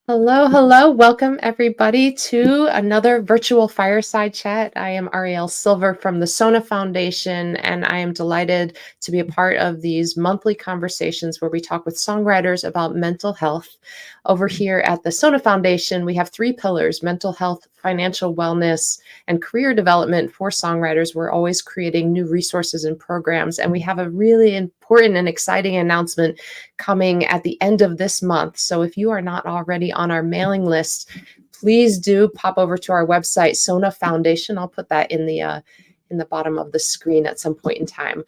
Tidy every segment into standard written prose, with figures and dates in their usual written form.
Hello, hello. Welcome everybody to another virtual fireside chat. I am Ariel Silver from the SONA Foundation, and I am delighted to be a part of these monthly conversations where we talk with songwriters about mental health. Over here at the SONA Foundation, we have three pillars: mental health, financial wellness, and career development for songwriters. We're always creating new resources and programs, and we have a really important and exciting announcement coming at the end of this month. So if you are not already on our mailing list, please do pop over to our website, SONA Foundation. I'll put that in the bottom of the screen at some point in time.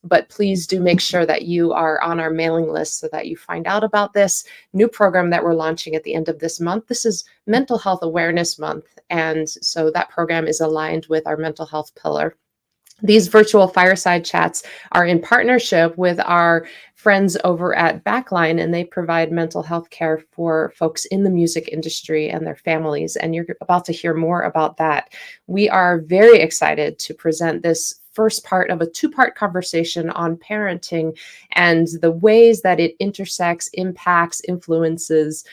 But please do make sure that you are on our mailing list so that you find out about this new program that we're launching at the end of this month. This is Mental Health Awareness Month, and so that program is aligned with our mental health pillar. These virtual fireside chats are in partnership with our friends over at Backline, and they provide mental health care for folks in the music industry and their families. And you're about to hear more about that. We are very excited to present this first part of a two-part conversation on parenting and the ways that it intersects, impacts, influences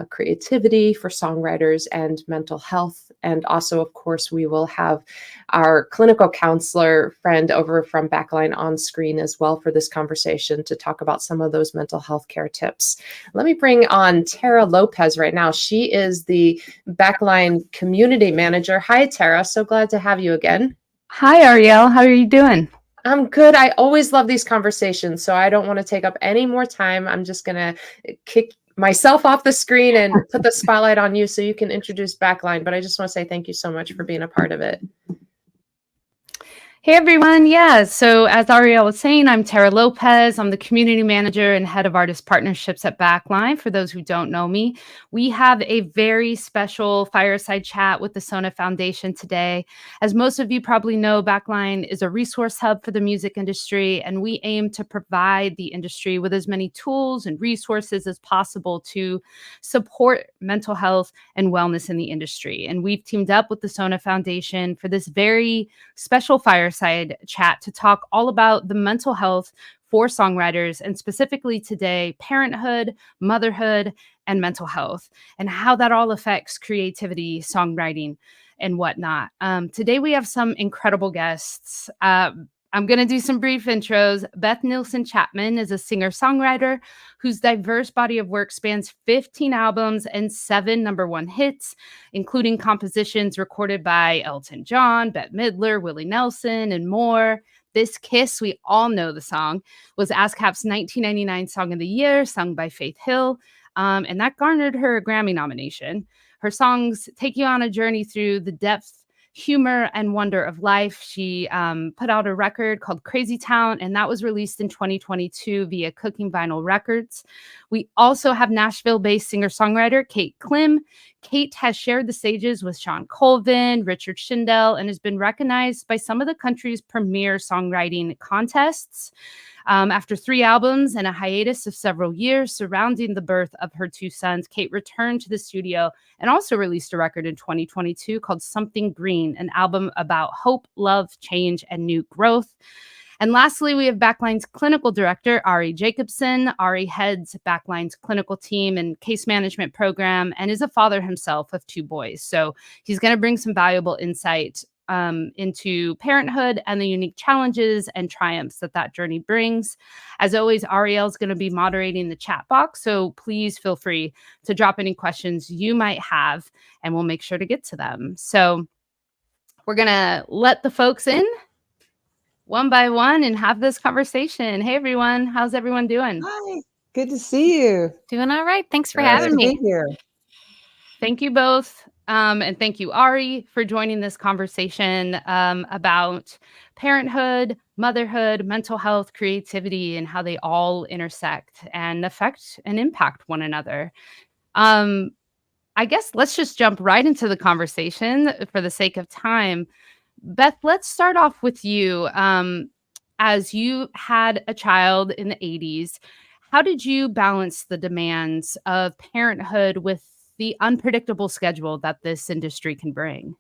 creativity for songwriters and mental health. And also, of course, we will have our clinical counselor friend over from Backline on screen as well for this conversation to talk about some of those mental health care tips. Let me bring on Terra Lopez right now. She is the Backline Community Manager. Hi, Terra. So glad to have you again. Hi, Ariel. How are you doing? I'm good. I always love these conversations, so I don't want to take up any more time. I'm just going to kick myself off the screen and put the spotlight on you so you can introduce Backline. But I just want to say thank you so much for being a part of it. Hey, everyone. Yeah, so as Ariel was saying, I'm Terra Lopez. I'm the community manager and head of artist partnerships at Backline. For those who don't know me, we have a very special fireside chat with the SONA Foundation today. As most of you probably know, Backline is a resource hub for the music industry, and we aim to provide the industry with as many tools and resources as possible to support mental health and wellness in the industry. And we've teamed up with the SONA Foundation for this very special fireside chat to talk all about the mental health for songwriters, and specifically today, parenthood, motherhood, and mental health, and how that all affects creativity, songwriting, and whatnot. Today, we have some incredible guests. I'm going to do some brief intros. Beth Nielsen Chapman is a singer-songwriter whose diverse body of work spans 15 albums and 7 #1 hits, including compositions recorded by Elton John, Bette Midler, Willie Nelson, and more. This Kiss, we all know the song, was ASCAP's 1999 Song of the Year, sung by Faith Hill, and that garnered her a Grammy nomination. Her songs take you on a journey through the depth, humor, and wonder of life. She put out a record called Crazy Town, and that was released in 2022 via Cooking Vinyl Records. We also have Nashville-based singer-songwriter Kate Klim. Kate has shared the stages with Sean Colvin, Richard Shindell, and has been recognized by some of the country's premier songwriting contests. After 3 albums and a hiatus of several years surrounding the birth of her 2 sons, Kate returned to the studio and also released a record in 2022 called Something Green, an album about hope, love, change, and new growth. And lastly, we have Backline's clinical director, Ari Jacobson. Ari heads Backline's clinical team and case management program and is a father himself of 2 boys. So he's going to bring some valuable insight into parenthood and the unique challenges and triumphs that journey brings. As always, Ariel is going to be moderating the chat box, so please feel free to drop any questions you might have, and we'll make sure to get to them. So we're going to let the folks in one by one and have this conversation. Hey, everyone. How's everyone doing? Hi. Good to see you. Doing all right. Thanks for having me. Be here. Thank you both. And thank you, Ari, for joining this conversation about parenthood, motherhood, mental health, creativity, and how they all intersect and affect and impact one another. I guess let's just jump right into the conversation for the sake of time. Beth, let's start off with you. As you had a child in the 80s, how did you balance the demands of parenthood with the unpredictable schedule that this industry can bring?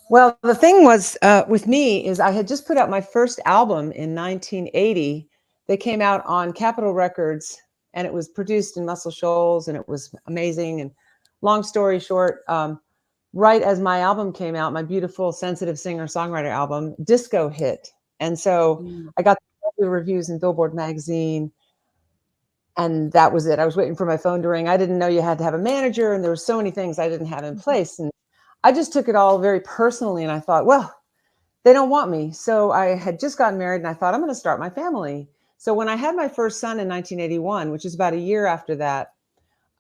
Well, the thing was with me is I had just put out my first album in 1980. They came out on Capitol Records and it was produced in Muscle Shoals, and it was amazing. And long story short, right as my album came out, my beautiful, sensitive singer-songwriter album, disco hit. And so I got the reviews in Billboard magazine, and that was it. I was waiting for my phone to ring. I didn't know you had to have a manager, and there were so many things I didn't have in place. And I just took it all very personally, and I thought, well, they don't want me. So I had just gotten married, and I thought, I'm going to start my family. So when I had my first son in 1981, which is about a year after that,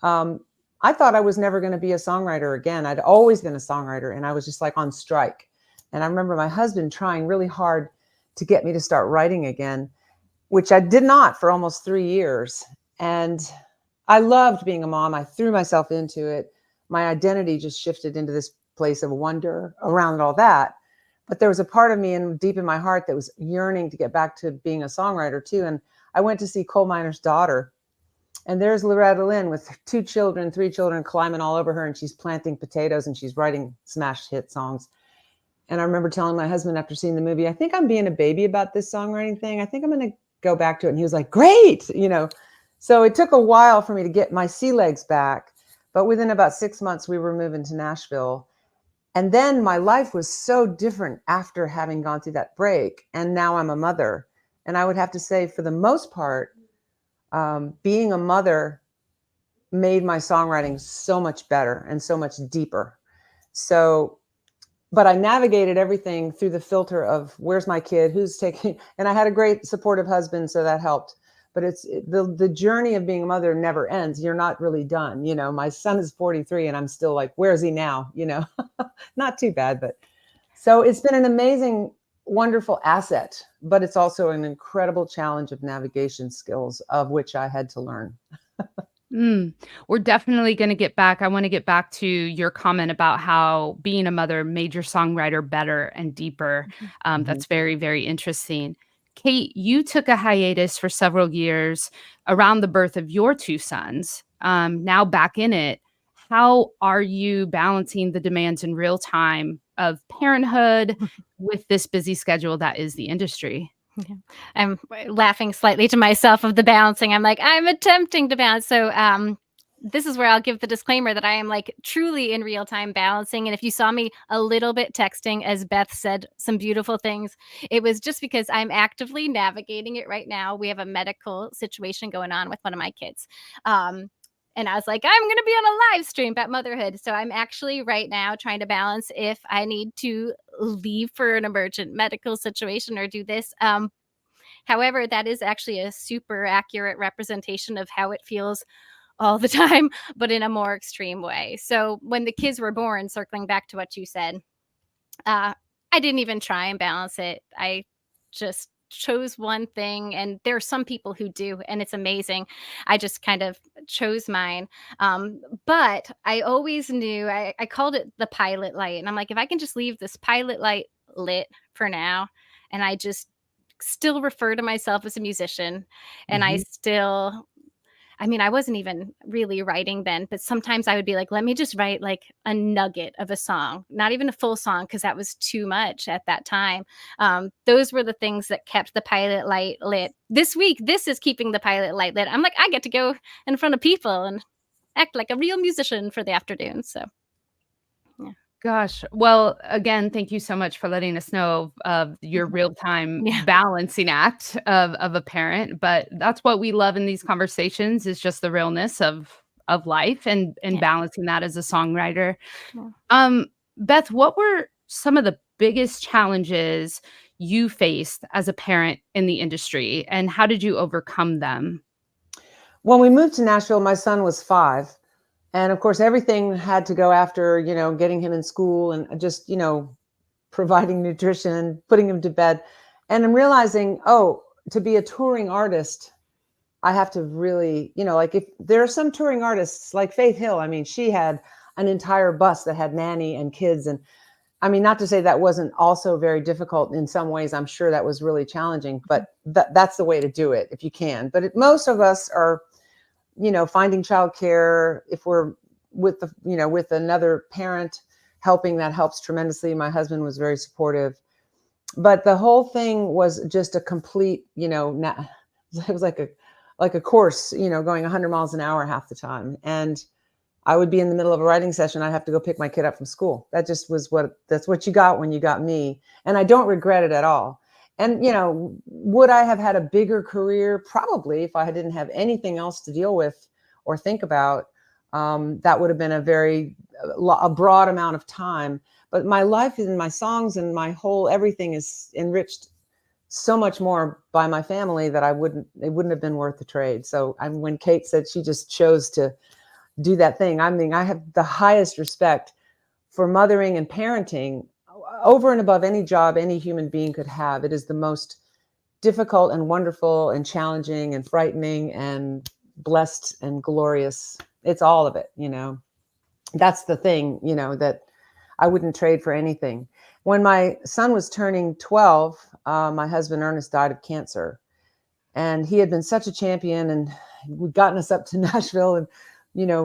I thought I was never going to be a songwriter again. I'd always been a songwriter, and I was just like on strike. And I remember my husband trying really hard to get me to start writing again, which I did not for almost 3 years. And I loved being a mom. I threw myself into it. My identity just shifted into this place of wonder around all that. But there was a part of me deep in my heart that was yearning to get back to being a songwriter too. And I went to see Coal Miner's Daughter. And there's Loretta Lynn with 3 children climbing all over her, and she's planting potatoes and she's writing smash hit songs. And I remember telling my husband after seeing the movie, I think I'm being a baby about this songwriting thing. I think I'm going to go back to it. And he was like, great, So it took a while for me to get my sea legs back. But within about 6 months, we were moving to Nashville. And then my life was so different after having gone through that break. And now I'm a mother. And I would have to say, for the most part, being a mother made my songwriting so much better and so much deeper. But I navigated everything through the filter of where's my kid, who's taking, and I had a great supportive husband, so that helped. But it's the journey of being a mother never ends. You're not really done. My son is 43 and I'm still like, where is he now? Not too bad, but so it's been an amazing, wonderful asset, but it's also an incredible challenge of navigation skills, of which I had to learn. We're definitely going to get back. I want to get back to your comment about how being a mother made your songwriter better and deeper. That's very, very interesting. Kate, you took a hiatus for several years around the birth of your 2 sons. Now back in it, how are you balancing the demands in real time of parenthood with this busy schedule that is the industry? Yeah. I'm laughing slightly to myself of the balancing. I'm like, I'm attempting to balance. So this is where I'll give the disclaimer that I am like truly in real time balancing. And if you saw me a little bit texting, as Beth said, some beautiful things, it was just because I'm actively navigating it right now. We have a medical situation going on with one of my kids. And I was like, I'm going to be on a live stream about motherhood. So I'm actually right now trying to balance if I need to leave for an emergent medical situation or do this. However, that is actually a super accurate representation of how it feels all the time, but in a more extreme way. So when the kids were born, circling back to what you said, I didn't even try and balance it. I just chose one thing, and there are some people who do, and it's amazing. I just kind of chose mine. But I always knew, I called it the pilot light. And I'm like, if I can just leave this pilot light lit for now, and I just still refer to myself as a musician, and I wasn't even really writing then, but sometimes I would be like, let me just write like a nugget of a song, not even a full song, because that was too much at that time. Those were the things that kept the pilot light lit. This week, this is keeping the pilot light lit. I'm like, I get to go in front of people and act like a real musician for the afternoon. So, yeah. Gosh. Well, again, thank you so much for letting us know of your real-time balancing act of a parent. But that's what we love in these conversations, is just the realness of life and balancing that as a songwriter. Yeah. Beth, what were some of the biggest challenges you faced as a parent in the industry, and how did you overcome them? When we moved to Nashville, my son was 5. And of course, everything had to go after, getting him in school and just, providing nutrition, putting him to bed. And I'm realizing, to be a touring artist, I have to really, like if there are some touring artists like Faith Hill, she had an entire bus that had nanny and kids. And not to say that wasn't also very difficult in some ways. I'm sure that was really challenging, but that's the way to do it if you can. But most of us are, finding childcare. If we're with with another parent helping, that helps tremendously. My husband was very supportive, but the whole thing was just a complete, it was like like a course, going 100 miles an hour half the time. And I would be in the middle of a writing session. I'd have to go pick my kid up from school. That just was that's what you got when you got me. And I don't regret it at all. And, would I have had a bigger career? Probably, if I didn't have anything else to deal with or think about. That would have been a broad amount of time. But my life and my songs and my whole everything is enriched so much more by my family that it wouldn't have been worth the trade. So when Kate said she just chose to do that thing, I mean, I have the highest respect for mothering and parenting over and above any job any human being could have. It is the most difficult and wonderful and challenging and frightening and blessed and glorious. It's all of it, That's the thing, that I wouldn't trade for anything. When my son was turning 12, my husband Ernest died of cancer. And he had been such a champion and we'd gotten us up to Nashville and,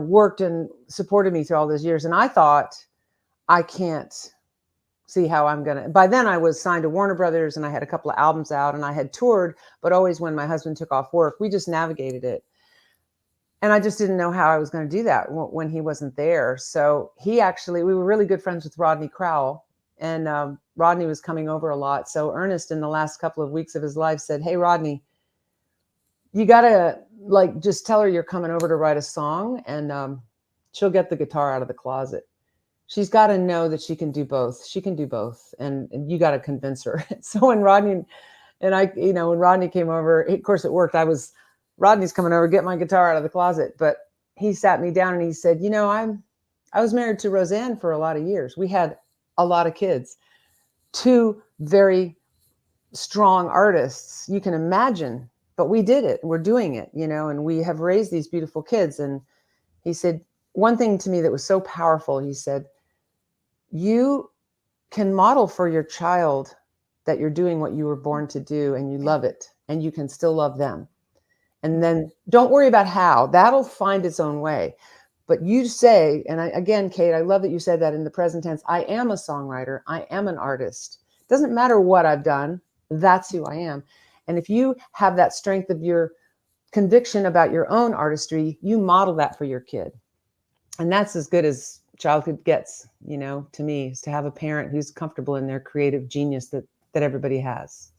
worked and supported me through all those years. And I thought, I can't see how I'm going to. By then I was signed to Warner Brothers and I had a couple of albums out and I had toured, but always when my husband took off work, we just navigated it. And I just didn't know how I was going to do that when he wasn't there. So we were really good friends with Rodney Crowell, and Rodney was coming over a lot. So Ernest, in the last couple of weeks of his life, said, "Hey, Rodney, you got to just tell her you're coming over to write a song, and she'll get the guitar out of the closet. She's got to know that she can do both. She can do both. And you got to convince her." So when Rodney came over, of course it worked. Rodney's coming over, get my guitar out of the closet. But he sat me down and he said, I was married to Roseanne for a lot of years. We had a lot of kids, 2 very strong artists. You can imagine, but we did it. We're doing it, and we have raised these beautiful kids. And he said, one thing to me that was so powerful, he said, you can model for your child that you're doing what you were born to do and you love it and you can still love them. And then don't worry about how. That'll find its own way. But you say, and again, Kate, I love that you said that in the present tense, I am a songwriter. I am an artist. Doesn't matter what I've done. That's who I am. And if you have that strength of your conviction about your own artistry, you model that for your kid. And that's as good as childhood gets, to me, is to have a parent who's comfortable in their creative genius that everybody has.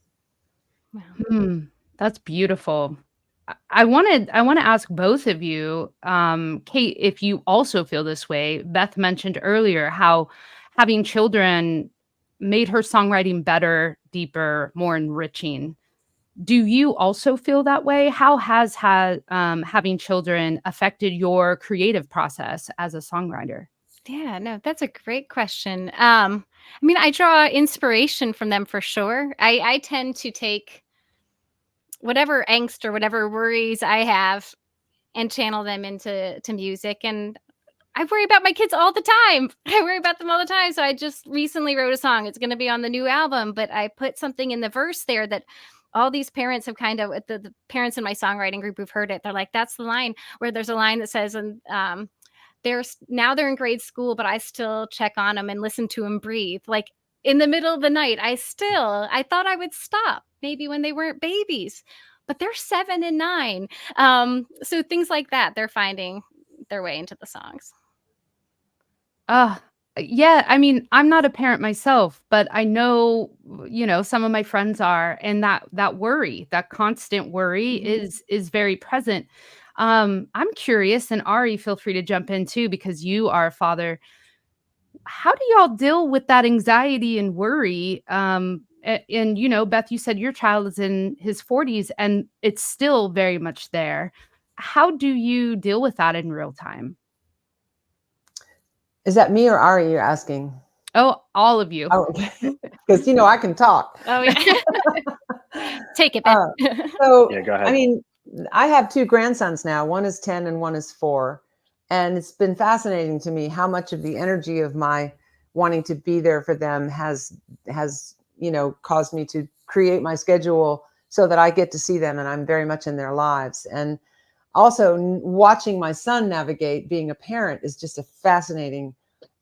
Wow. That's beautiful. I want to ask both of you, Kate, if you also feel this way. Beth mentioned earlier how having children made her songwriting better, deeper, more enriching. Do you also feel that way? How has having children affected your creative process as a songwriter? Yeah, no, that's a great question. I draw inspiration from them for sure. I tend to take whatever angst or whatever worries I have and channel them into music. And I worry about my kids all the time. I worry about them all the time. So I just recently wrote a song. It's going to be on the new album, but I put something in the verse there that all these parents have kind of, the parents in my songwriting group who've heard it, they're like, that's the line, where there's a line that says, and they're in grade school, but I still check on them and listen to them breathe. Like in the middle of the night, I thought I would stop maybe when they weren't babies, but they're 7 and 9. So things like that, they're finding their way into the songs. Yeah, I'm not a parent myself, but I know, some of my friends are, and that worry, that constant worry is very present. I'm curious, and Ari, feel free to jump in too, because you are a father. How do y'all deal with that anxiety and worry? And Beth, you said your child is in his 40s and it's still very much there. How do you deal with that in real time? Is that me or Ari you're asking? Oh, all of you. Oh, okay. Because, I can talk. Oh, yeah. Take it, Beth. So, Yeah, go ahead. I have 2 grandsons now. One is 10 and one is 4. And it's been fascinating to me how much of the energy of my wanting to be there for them has caused me to create my schedule so that I get to see them and I'm very much in their lives. And also watching my son navigate being a parent is just a fascinating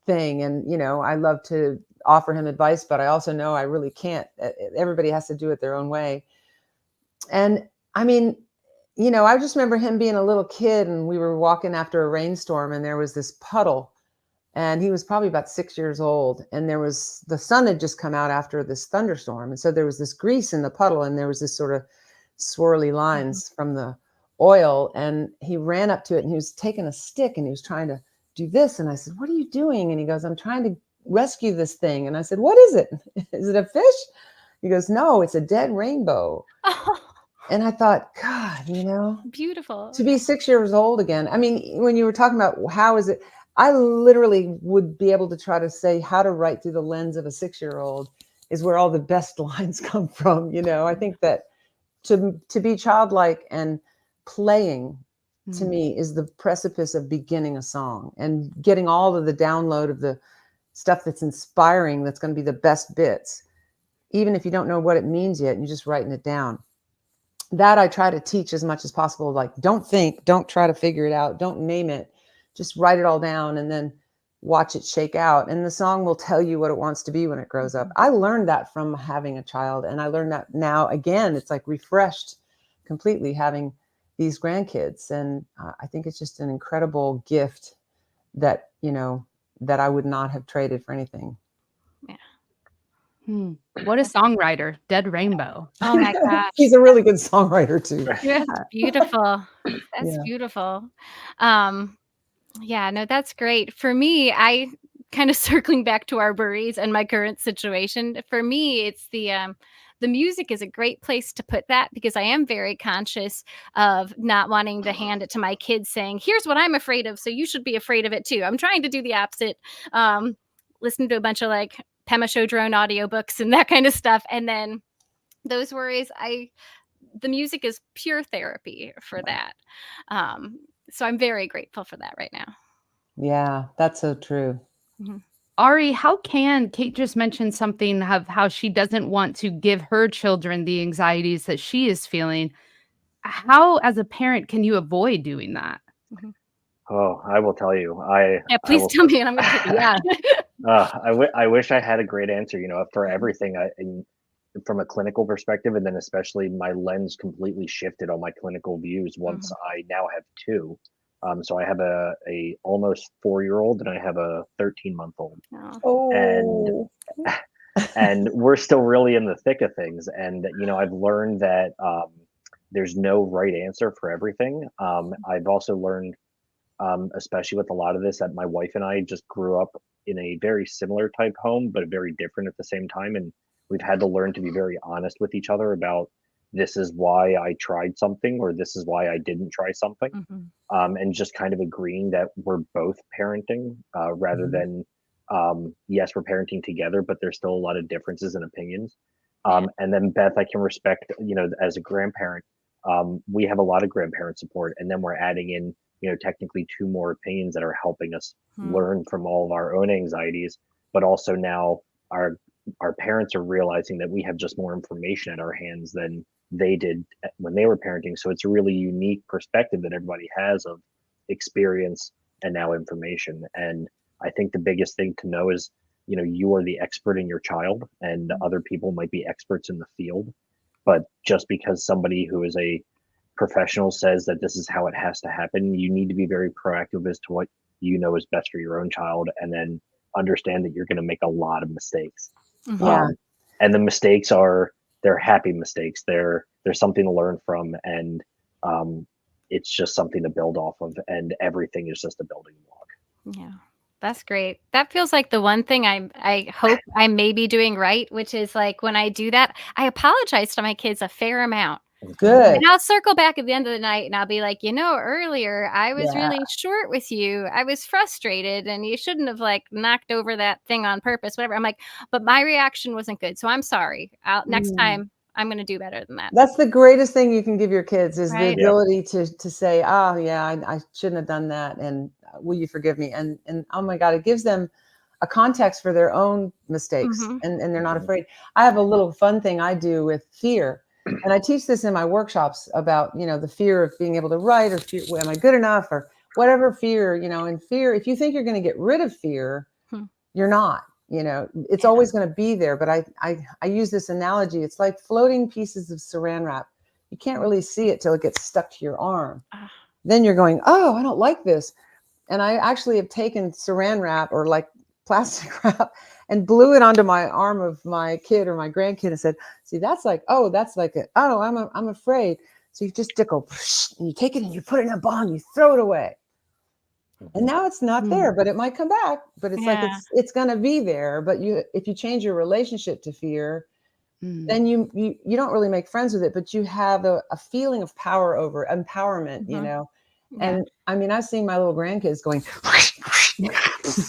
thing. And, I love to offer him advice, but I also know I really can't. Everybody has to do it their own way. And I just remember him being a little kid, and we were walking after a rainstorm, and there was this puddle, and he was probably about 6 years old, and the sun had just come out after this thunderstorm, and so there was this grease in the puddle, and there was this sort of swirly lines from the oil, and he ran up to it, and he was taking a stick, and he was trying to do this, and I said, "What are you doing?" And he goes, "I'm trying to rescue this thing." And I said, "What is it? Is it a fish?" He goes, "No, it's a dead rainbow." And I thought, God, Beautiful. to be 6 years old again. I mean, when you were talking about how is it, I literally would be able to try to say how to write through the lens of a 6-year-old is where all the best lines come from. I think that to be childlike and playing to me is the precipice of beginning a song and getting all of the download of the stuff that's inspiring, that's going to be the best bits, even if you don't know what it means yet, and you're just writing it down. That I try to teach as much as possible. Like, don't think, don't try to figure it out, don't name it, just write it all down and then watch it shake out. And the song will tell you what it wants to be when it grows up. I learned that from having a child, and I learned that now again, it's like refreshed completely having these grandkids. And I think it's just an incredible gift that, that I would not have traded for anything. Yeah. What a songwriter, Dead Rainbow. Oh my gosh. He's a really good songwriter too. Yeah. Beautiful. That's beautiful. Yeah, no, that's great. For me, I kind of circling back to our worries and my current situation. For me, it's the music is a great place to put that, because I am very conscious of not wanting to hand it to my kids saying, "Here's what I'm afraid of, so you should be afraid of it too." I'm trying to do the opposite. Listen to a bunch of like Pema Chodron audiobooks and that kind of stuff. And then those worries, the music is pure therapy for that. So I'm very grateful for that right now. Yeah, that's so true. Ari, Kate just mentioned something of how she doesn't want to give her children the anxieties that she is feeling. How, as a parent, can you avoid doing that? Oh, I will tell you. Please tell me, and I'm going to take it. Yeah. I wish I had a great answer, for everything. From a clinical perspective, and then especially my lens completely shifted on my clinical views once I now have two. So I have a almost 4-year-old, and I have a 13-month-old. Oh. And we're still really in the thick of things. And I've learned that there's no right answer for everything. I've also learned, especially with a lot of this, that my wife and I just grew up in a very similar type home, but very different at the same time. And we've had to learn to be very honest with each other about, this is why I tried something, or this is why I didn't try something. And just kind of agreeing that we're both parenting rather than, yes, we're parenting together, but there's still a lot of differences in opinions. And then Beth, I can respect, as a grandparent, we have a lot of grandparent support, and then we're adding in, technically 2 more opinions that are helping us learn from all of our own anxieties, but also now our parents are realizing that we have just more information at our hands than they did when they were parenting. So it's a really unique perspective that everybody has of experience and now information. And I think the biggest thing to know is, you are the expert in your child, and other people might be experts in the field. But just because somebody who is a professional says that this is how it has to happen, you need to be very proactive as to what is best for your own child, and then understand that you're going to make a lot of mistakes. And the mistakes they're happy mistakes. They're something to learn from, and it's just something to build off of, and everything is just a building block. Yeah, that's great. That feels like the one thing I hope I may be doing right, which is like, when I do that, I apologize to my kids a fair amount. Good. And I'll circle back at the end of the night, and I'll be like, earlier I was really short with you. I was frustrated, and you shouldn't have like knocked over that thing on purpose, whatever. I'm like, but my reaction wasn't good, so I'm sorry. Next time I'm going to do better than that. That's the greatest thing you can give your kids, is Right? the ability to say, "Oh yeah, I shouldn't have done that, and will you forgive me?" And oh my God, it gives them a context for their own mistakes, and they're not afraid. I have a little fun thing I do with fear. And I teach this in my workshops about, the fear of being able to write, or fear, am I good enough, or whatever fear, and fear, if you think you're going to get rid of fear, you're not, it's always going to be there. But I use this analogy. It's like floating pieces of saran wrap. you can't really see it till it gets stuck to your arm. Then you're going, oh, I don't like this. And I actually have taken saran wrap or like plastic wrap and blew it onto my arm of my kid or my grandkid and said, see, that's like, oh, I'm afraid. So you just go, and you take it and you put it in a ball and you throw it away. And now it's not there, but it might come back. But it's like it's going to be there. But if you change your relationship to fear, then you don't really make friends with it, but you have a feeling of power over empowerment, you know. And I mean, I've seen my little grandkids going,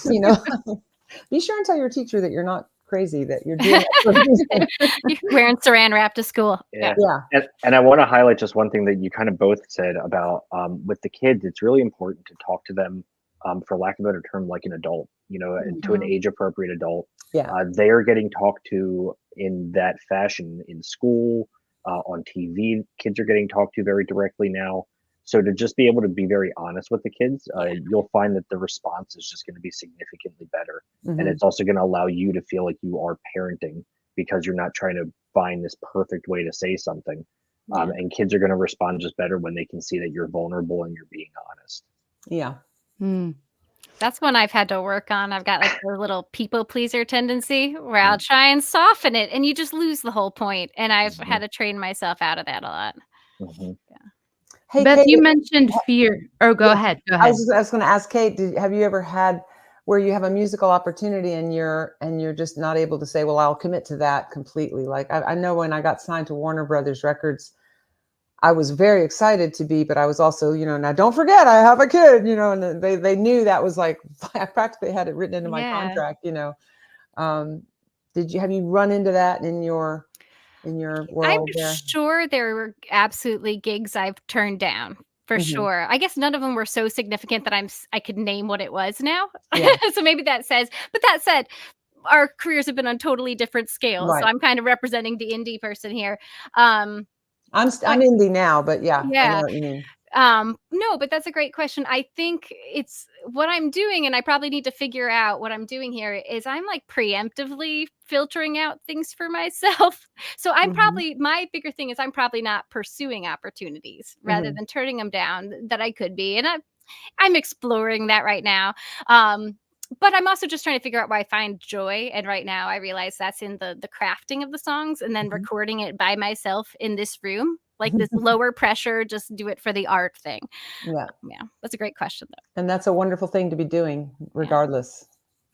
you know. Be sure and tell your teacher that you're not crazy, that you're doing it. You're wearing saran wrap to school. Yeah. And I want to highlight just one thing that you kind of both said about with the kids. It's really important to talk to them, for lack of a better term, like an adult, you know, to an age appropriate adult. They are getting talked to in that fashion in school, on TV. Kids are getting talked to very directly now. So to just be able to be very honest with the kids, you'll find that the response is just going to be significantly better. And it's also going to allow you to feel like you are parenting, because you're not trying to find this perfect way to say something. And kids are going to respond just better when they can see that you're vulnerable and you're being honest. Yeah. That's one I've had to work on. I've got like a little people pleaser tendency where I'll try and soften it and you just lose the whole point. And I've had to train myself out of that a lot. Hey, Beth, Kate, you mentioned fear. Or go ahead. Go ahead. I was going to ask Kate, have you ever had where you have a musical opportunity and you're just not able to say, well, I'll commit to that completely? Like I know when I got signed to Warner Brothers Records, I was very excited to be, but I was also, you know, now don't forget I have a kid, you know, and they knew that was like, I practically had it written into my contract, you know. Have you run into that in your world? I'm sure there were absolutely gigs I've turned down for sure. I guess none of them were so significant that I could name what it was now. So maybe that says, but that said, our careers have been on totally different scales. Right. So I'm kind of representing the indie person here. I'm indie now, but I know what you mean. No, but that's a great question. I think it's what I'm doing, and I probably need to figure out what I'm doing here is I'm like preemptively filtering out things for myself. So I'm probably, my bigger thing is I'm probably not pursuing opportunities rather than turning them down that I could be. And I'm exploring that right now. But I'm also just trying to figure out where I find joy. And right now I realize that's in the crafting of the songs and then recording it by myself in this room. Like this lower pressure, just do it for the art thing. Yeah. That's a great question though. And that's a wonderful thing to be doing regardless.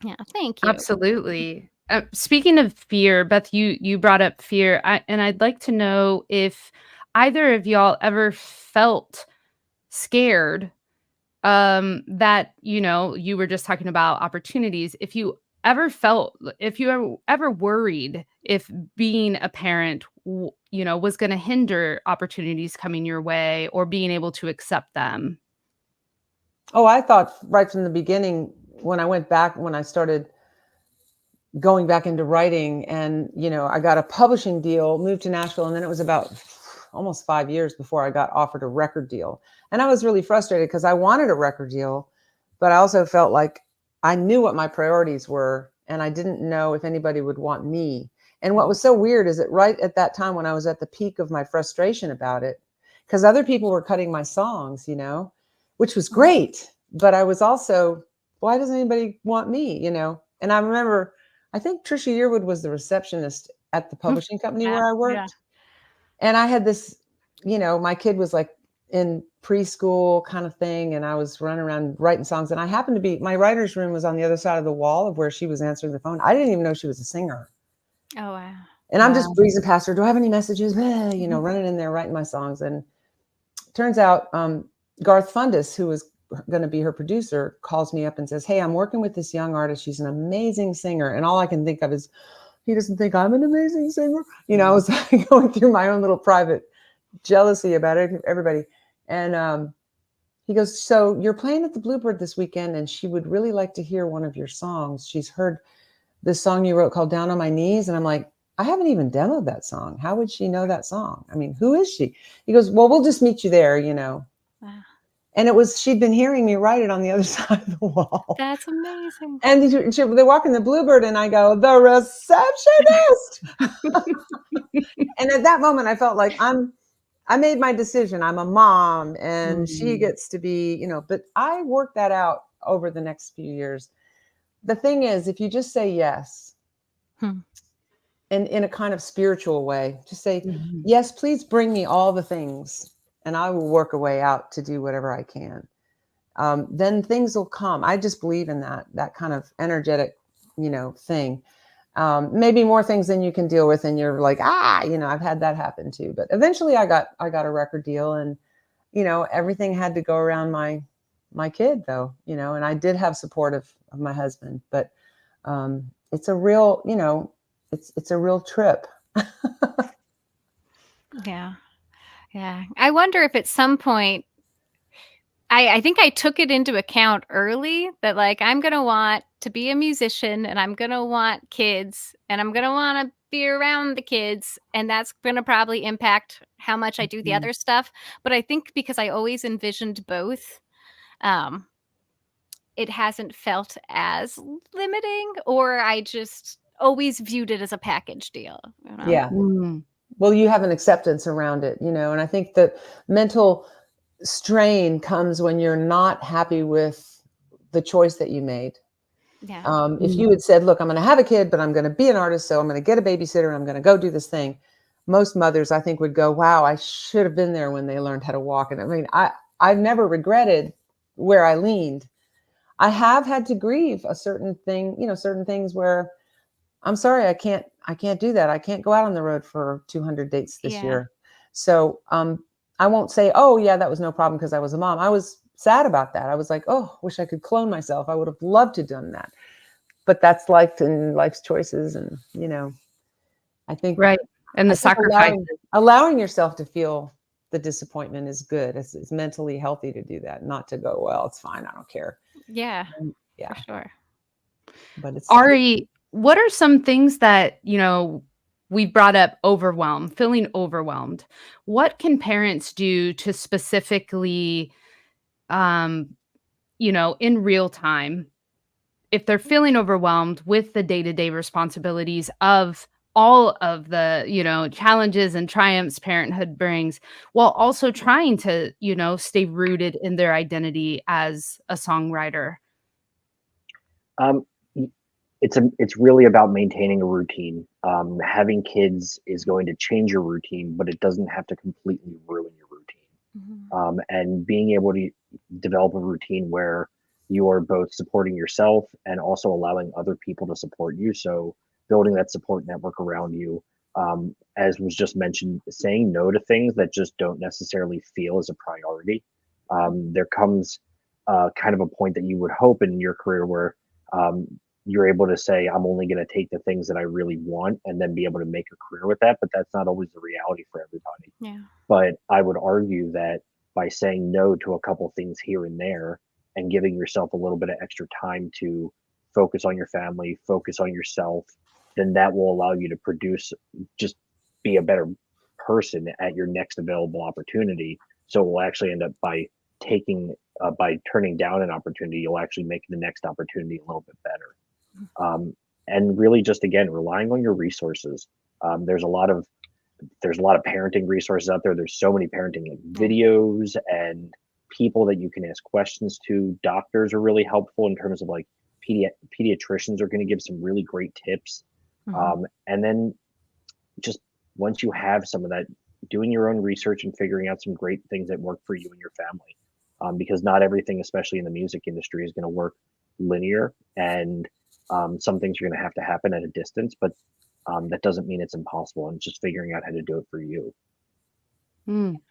Yeah. Thank you. Absolutely. Speaking of fear, Beth, you brought up fear. And I'd like to know if either of y'all ever felt scared that, you know, you were just talking about opportunities. If you ever worried if being a parent, you know, was going to hinder opportunities coming your way or being able to accept them? Oh, I thought right from the beginning when I started going back into writing and, you know, I got a publishing deal, moved to Nashville, and then it was about almost 5 years before I got offered a record deal. And I was really frustrated because I wanted a record deal, but I also felt like I knew what my priorities were and I didn't know if anybody would want me. And what was so weird is that right at that time when I was at the peak of my frustration about it, because other people were cutting my songs, you know, which was great, but I was also, why doesn't anybody want me, you know? And I remember, I think Trisha Yearwood was the receptionist at the publishing company where I worked. Yeah. And I had this, you know, my kid was like in preschool kind of thing. And I was running around writing songs. And I happened to be, my writer's room was on the other side of the wall of where she was answering the phone. I didn't even know she was a singer. Oh, wow. And I'm just breezing past her. Do I have any messages? You know, running in there, writing my songs. And turns out Garth Fundus, who was going to be her producer, calls me up and says, hey, I'm working with this young artist. She's an amazing singer. And all I can think of is, he doesn't think I'm an amazing singer. You know, I was like going through my own little private jealousy about it, everybody. And he goes, so you're playing at the Bluebird this weekend, and she would really like to hear one of your songs. She's heard this song you wrote called Down on My Knees. And I'm like, I haven't even demoed that song. How would she know that song? I mean, who is she? He goes, well, we'll just meet you there, you know. Wow. And it was, she'd been hearing me write it on the other side of the wall. That's amazing. And they walk in the Bluebird and I go, the receptionist. And at that moment I felt like I'm I made my decision. I'm a mom and she Mm. gets to be, but I worked that out over the next few years. The thing is, if you just say yes, Hmm. and in a kind of spiritual way, just say, Mhm. yes, please bring me all the things and I will work a way out to do whatever I can. Then things will come. I just believe in that kind of energetic, thing. Maybe more things than you can deal with. And you're like, I've had that happen too. But eventually I got a record deal and, everything had to go around my kid though, and I did have support of my husband, but it's a real, it's a real trip. Yeah. Yeah. I wonder if at some point, I think I took it into account early that like I'm going to want to be a musician and I'm going to want kids and I'm going to want to be around the kids. And that's going to probably impact how much I do the Mhm. other stuff. But I think because I always envisioned both, um, it hasn't felt as limiting, or I just always viewed it as a package deal. Yeah. Mm. Well, you have an acceptance around it, and I think the mental strain comes when you're not happy with the choice that you made. Yeah. If you had said, look, I'm going to have a kid, but I'm going to be an artist. So I'm going to get a babysitter and I'm going to go do this thing. Most mothers, I think, would go, wow, I should have been there when they learned how to walk. And I mean, I've never regretted where I leaned. I have had to grieve a certain thing, certain things where I'm sorry, I can't do that. I can't go out on the road for 200 dates this Yeah. year. So I won't say, oh yeah, that was no problem because I was a mom. I was sad about that. I was like, oh, wish I could clone myself. I would have loved to have done that. But that's life and life's choices. And, I think, Right. And the sacrifices. allowing yourself to feel the disappointment is good. It's mentally healthy to do that, not to go, well, it's fine. I don't care. Yeah. Yeah. For sure. But it's Ari, what are some things that, we brought up feeling overwhelmed? What can parents do to specifically, in real time, if they're feeling overwhelmed with the day-to-day responsibilities of all of the, challenges and triumphs parenthood brings, while also trying to, stay rooted in their identity as a songwriter? Um, it's really about maintaining a routine. Having kids is going to change your routine, but it doesn't have to completely ruin your routine. Mhm. And being able to develop a routine where you are both supporting yourself and also allowing other people to support you. So building that support network around you, as was just mentioned, saying no to things that just don't necessarily feel as a priority. There comes kind of a point that you would hope in your career where um, you're able to say, I'm only going to take the things that I really want and then be able to make a career with that. But that's not always the reality for everybody. Yeah. But I would argue that by saying no to a couple things here and there and giving yourself a little bit of extra time to focus on your family, focus on yourself, then that will allow you to produce, just be a better person at your next available opportunity. So it will actually end up by turning down an opportunity, you'll actually make the next opportunity a little bit better. And really just, again, relying on your resources. There's a lot of parenting resources out there. There's so many parenting like videos and people that you can ask questions to. Doctors are really helpful in terms of like pediatricians are going to give some really great tips. Mhm. And then just once you have some of that, doing your own research and figuring out some great things that work for you and your family. Because not everything, especially in the music industry, is going to work linear, and some things are going to have to happen at a distance, but that doesn't mean it's impossible, and just figuring out how to do it for you. Mm.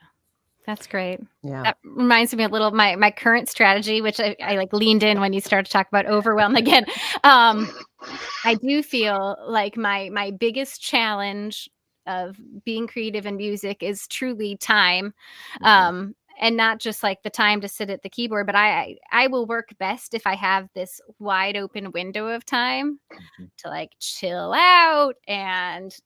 That's great. Yeah. That reminds me a little of my current strategy, which I like leaned in when you started to talk about overwhelm again. I do feel like my biggest challenge of being creative in music is truly time. And not just like the time to sit at the keyboard, but I will work best if I have this wide open window of time to like chill out and,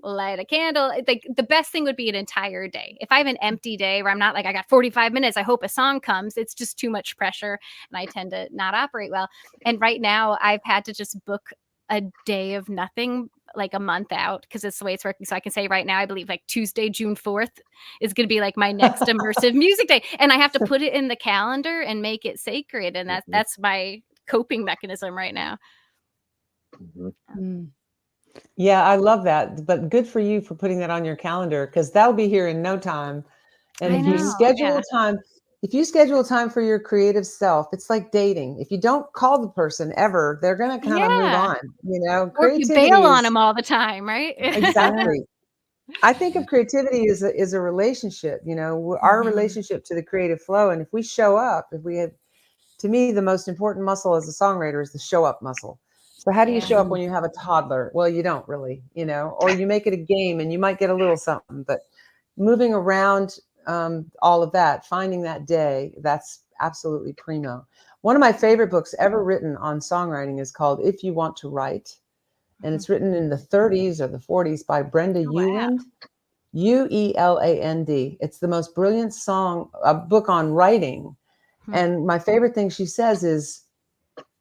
light a candle. Like the best thing would be an entire day. If I have an empty day where I'm not like, I got 45 minutes, I hope a song comes, it's just too much pressure and I tend to not operate well. And right now I've had to just book a day of nothing like a month out because it's the way it's working. So I can say right now, I believe like Tuesday, June 4th is going to be like my next immersive music day. And I have to put it in the calendar and make it sacred. And that's my coping mechanism right now. Yeah, I love that. But good for you for putting that on your calendar, because that'll be here in no time. And if you schedule time, if you schedule time for your creative self, it's like dating. If you don't call the person ever, they're going to kind of move on, you know. Or if you bail on them all the time, right? Exactly. I think of creativity as a relationship, you know, our relationship to the creative flow. And if we show up, if we have, to me, the most important muscle as a songwriter is the show up muscle. So how do you show up when you have a toddler? Well, you don't really, you know, or you make it a game and you might get a little something, but moving around all of that, finding that day, that's absolutely primo. One of my favorite books ever written on songwriting is called If You Want to Write. And it's written in the 30s or the 40s by Brenda Ueland, Ueland. It's the most brilliant book on writing. And my favorite thing she says is,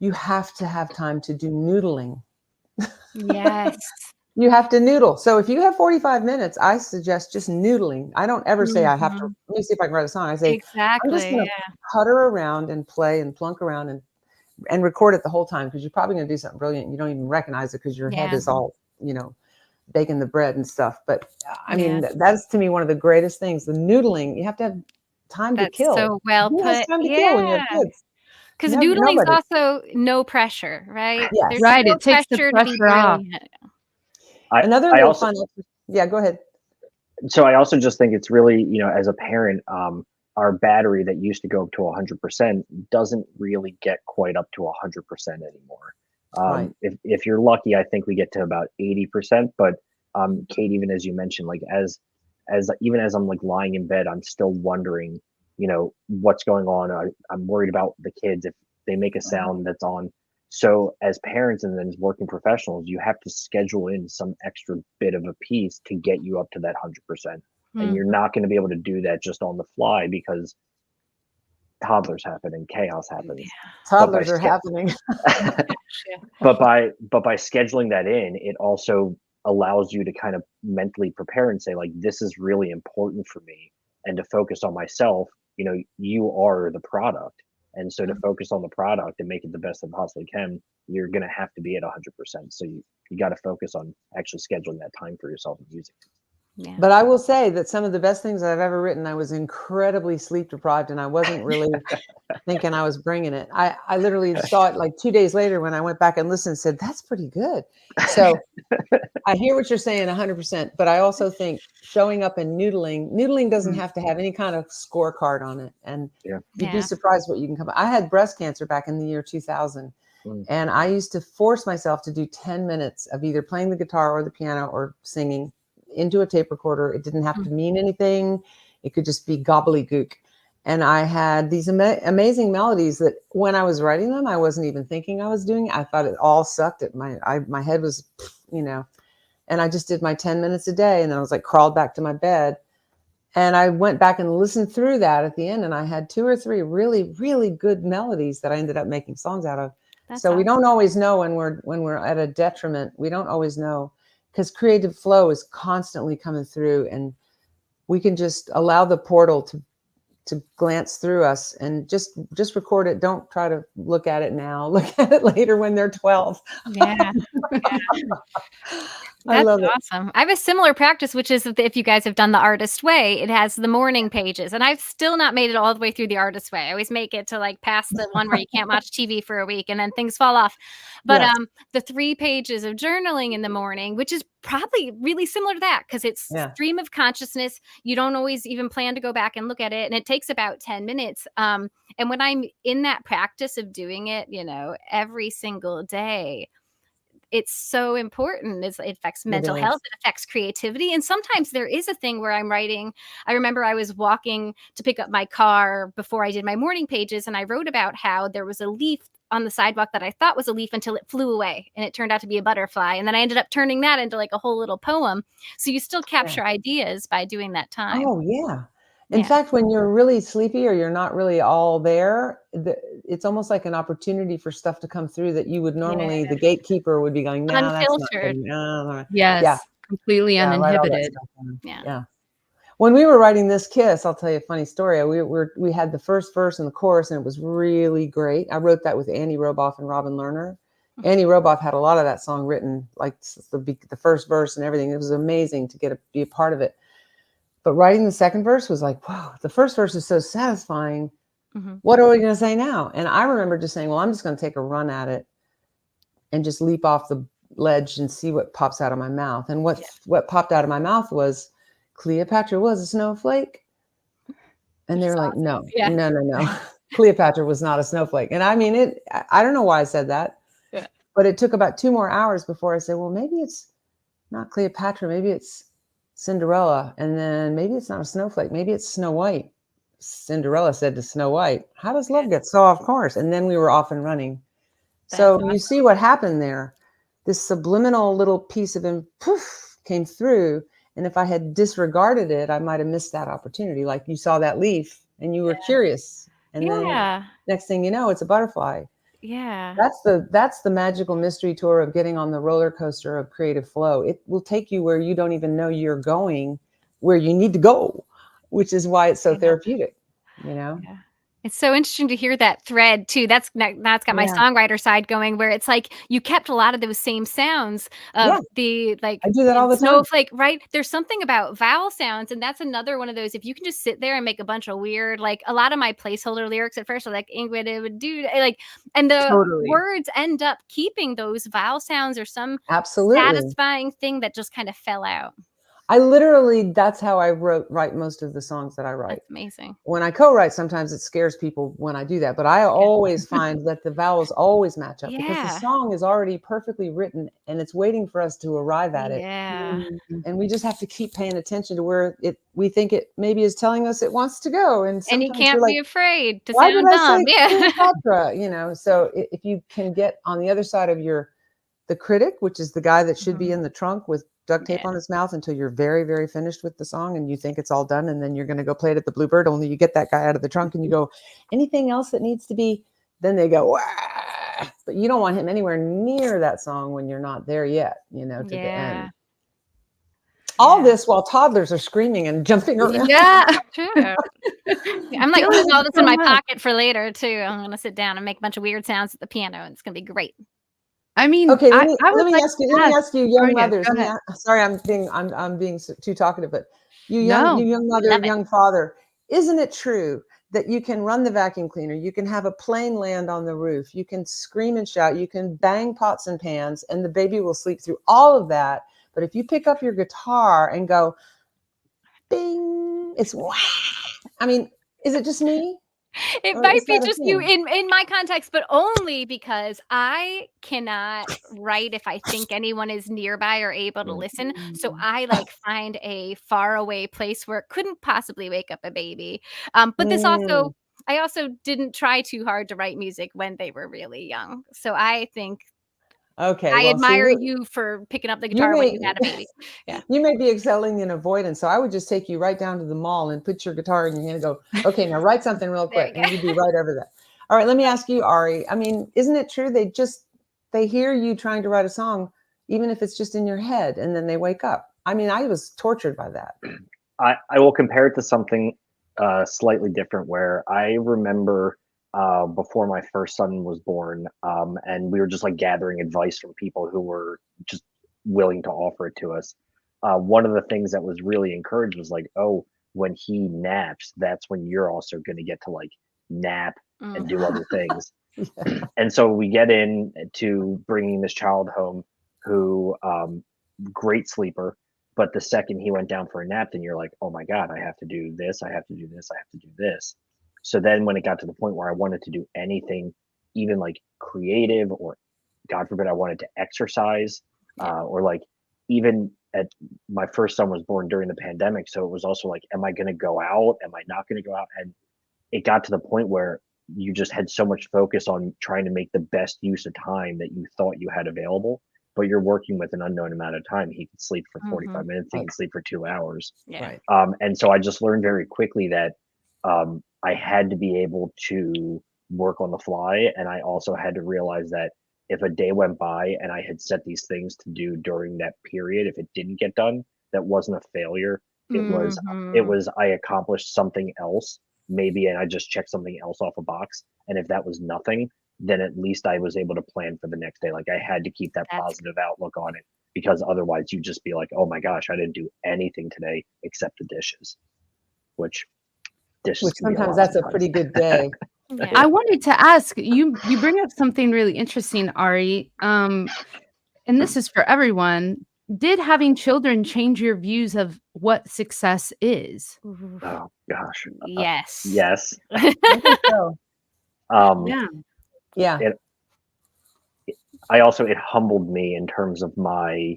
you have to have time to do noodling. Yes. You have to noodle. So if you have 45 minutes, I suggest just noodling. I don't ever say I have to, let me see if I can write a song. I say, I'm just going to putter around and play and plunk around and record it the whole time, because you're probably going to do something brilliant. You don't even recognize it because your head is all, you know, baking the bread and stuff. But I mean, that's to me one of the greatest things. The noodling, you have to have time to kill. So well Who put. has time to kill when you have kids? Because noodling is also no pressure, right? Yes. There's Right. no It takes the pressure to be pressure off. brilliant. Another I real also, fun. Yeah, go ahead. So I also just think it's really, you know, as a parent, our battery that used to go up to 100% doesn't really get quite up to 100% anymore. Right. If you're lucky, I think we get to about 80%. But Kate, even as you mentioned, like even as I'm like lying in bed, I'm still wondering, you know, what's going on. I'm worried about the kids if they make a sound that's on. So as parents and then as working professionals, you have to schedule in some extra bit of a piece to get you up to that 100%. And you're not going to be able to do that just on the fly, because toddlers happen and chaos happens. Toddlers are happening. But by scheduling that in, it also allows you to kind of mentally prepare and say, like, this is really important for me, and to focus on myself. You know, you are the product. And so to focus on the product and make it the best it possibly can, you're going to have to be at 100%. So you got to focus on actually scheduling that time for yourself and using it. Yeah. But I will say that some of the best things I've ever written, I was incredibly sleep deprived, and I wasn't really thinking I was bringing it. I literally saw it like 2 days later when I went back and listened and said, that's pretty good. So I hear what you're saying 100%, but I also think showing up and noodling doesn't have to have any kind of scorecard on it. And you'd be surprised what you can come up. I had breast cancer back in the year 2000. And I used to force myself to do 10 minutes of either playing the guitar or the piano or singing into a tape recorder. It didn't have to mean anything. It could just be gobbledygook. And I had these amazing melodies that when I was writing them, I wasn't even thinking I was doing it. I thought it all sucked. My head was, you know, and I just did my 10 minutes a day. And then I was like, crawled back to my bed. And I went back and listened through that at the end. And I had 2 or 3 really, really good melodies that I ended up making songs out of. That's so awesome. We don't always know when we're at a detriment. We don't always know, because creative flow is constantly coming through, and we can just allow the portal to glance through us and just record it. Don't try to look at it now. Look at it later when they're 12. Yeah. I love it. Awesome. I have a similar practice, which is if you guys have done the artist way, it has the morning pages, and I've still not made it all the way through the artist way. I always make it to like past the one where you can't watch TV for a week and then things fall off. But the 3 pages of journaling in the morning, which is probably really similar to that, because it's stream of consciousness. You don't always even plan to go back and look at it, and it takes about 10 minutes. And when I'm in that practice of doing it, you know, every single day, it's so important. It affects mental health. It affects creativity. And sometimes there is a thing where I'm writing. I remember I was walking to pick up my car before I did my morning pages, and I wrote about how there was a leaf on the sidewalk that I thought was a leaf until it flew away, and it turned out to be a butterfly. And then I ended up turning that into like a whole little poem. So you still capture ideas by doing that time. Oh yeah. In Yeah. fact, when you're really sleepy or you're not really all there, it's almost like an opportunity for stuff to come through that you would normally, the gatekeeper would be going, no, that's not Unfiltered. good. No. Yes. Yeah. Completely Yeah, write all that uninhibited. stuff down. Yeah. Yeah. When we were writing This Kiss, I'll tell you a funny story. We had the first verse and the chorus, and it was really great. I wrote that with Annie Roboff and Robin Lerner. Annie Roboff had a lot of that song written, like the first verse and everything. It was amazing to be a part of it. But writing the second verse was like, wow, the first verse is so satisfying. Mm-hmm. What are we going to say now? And I remember just saying, well, I'm just going to take a run at it and just leap off the ledge and see what pops out of my mouth. And what popped out of my mouth was, Cleopatra was a snowflake. And they were like, no. Cleopatra was not a snowflake. And I mean, I don't know why I said that, but it took about 2 more hours before I said, well, maybe it's not Cleopatra. Maybe it's Cinderella. And then maybe it's not a snowflake. Maybe it's Snow White. Cinderella said to Snow White, how does love get so off course? And then we were off and running. So you see what happened there. This subliminal little piece of him came through. And if I had disregarded it, I might have missed that opportunity. Like you saw that leaf and you were curious. And then next thing you know, it's a butterfly. Yeah. That's the magical mystery tour of getting on the roller coaster of creative flow. It will take you where you don't even know you're going, where you need to go, which is why it's so therapeutic, you know? Yeah. It's so interesting to hear that thread too. That's got my songwriter side going, where it's like you kept a lot of those same sounds of the like. I do that all the time. Snowflake, right? There's something about vowel sounds, and that's another one of those. If you can just sit there and make a bunch of weird, like a lot of my placeholder lyrics at first are like Ingrid do like, and the words end up keeping those vowel sounds or some satisfying thing that just kind of fell out. That's how I write most of the songs that I write. That's amazing. When I co-write, sometimes it scares people when I do that, but I always find that the vowels always match up because the song is already perfectly written and it's waiting for us to arrive at it. Yeah. And we just have to keep paying attention to where we think it maybe is telling us it wants to go. And you can't be afraid to why sound did I dumb. say Cleopatra? You know, so if you can get on the other side of the critic, which is the guy that should be in the trunk with duct tape on his mouth until you're very, very finished with the song and you think it's all done. And then you're going to go play it at the Bluebird, only you get that guy out of the trunk and you go, anything else that needs to be, then they go, wah! But you don't want him anywhere near that song when you're not there yet, you know, to the end. All this while toddlers are screaming and jumping around. Yeah, true. I'm like putting all this in my pocket for later too. I'm going to sit down and make a bunch of weird sounds at the piano and it's going to be great. I mean, okay. Let me ask you, young mothers. Sorry, I'm being too talkative, but you young mother, young father. Isn't it true that you can run the vacuum cleaner, you can have a plane land on the roof, you can scream and shout, you can bang pots and pans, and the baby will sleep through all of that? But if you pick up your guitar and go, bing, it's wah. I mean, is it just me? It might be just you in my context, but only because I cannot write if I think anyone is nearby or able to listen. So I like find a far away place where it couldn't possibly wake up a baby. But this also, I also didn't try too hard to write music when they were really young. So I think I admire you for picking up the guitar when you had a baby. Yeah. You may be excelling in avoidance. So I would just take you right down to the mall and put your guitar in your hand and go, okay, now write something real quick. And you'd be right over that. All right, let me ask you, Ari. I mean, isn't it true they hear you trying to write a song, even if it's just in your head, and then they wake up? I mean, I was tortured by that. I will compare it to something slightly different where I remember before my first son was born, and we were just like gathering advice from people who were just willing to offer it to us. One of the things that was really encouraged was like, oh, when he naps, that's when you're also going to get to like nap and do other things. And so we get into bringing this child home who great sleeper, but the second he went down for a nap, then you're like, oh my God, I have to do this, I have to do this, I have to do this. So then when it got to the point where I wanted to do anything, even like creative, or God forbid, I wanted to exercise, or like even my first son was born during the pandemic. So it was also like, am I going to go out? Am I not going to go out? And it got to the point where you just had so much focus on trying to make the best use of time that you thought you had available. but you're working with an unknown amount of time. He could sleep for 45 minutes, he Right. can sleep for 2 hours. Yeah. Right. And so I just learned very quickly that I had to be able to work on the fly. And I also had to realize that if a day went by and I had set these things to do during that period, if it didn't get done, that wasn't a failure. It was I accomplished something else, maybe, and I just checked something else off a box. And if that was nothing, then at least I was able to plan for the next day. Like I had to keep that That's positive outlook on it, because otherwise you just be like, oh my gosh, I didn't do anything today except the dishes, which dishes can be sometimes lot that's a pretty good day. Yeah. I wanted to ask you. You bring up something really interesting, Ari. And this is for everyone. Did having children change your views of what success is? Oof. Oh gosh. Yes. Yes. I think so. Yeah. Yeah. It humbled me in terms of my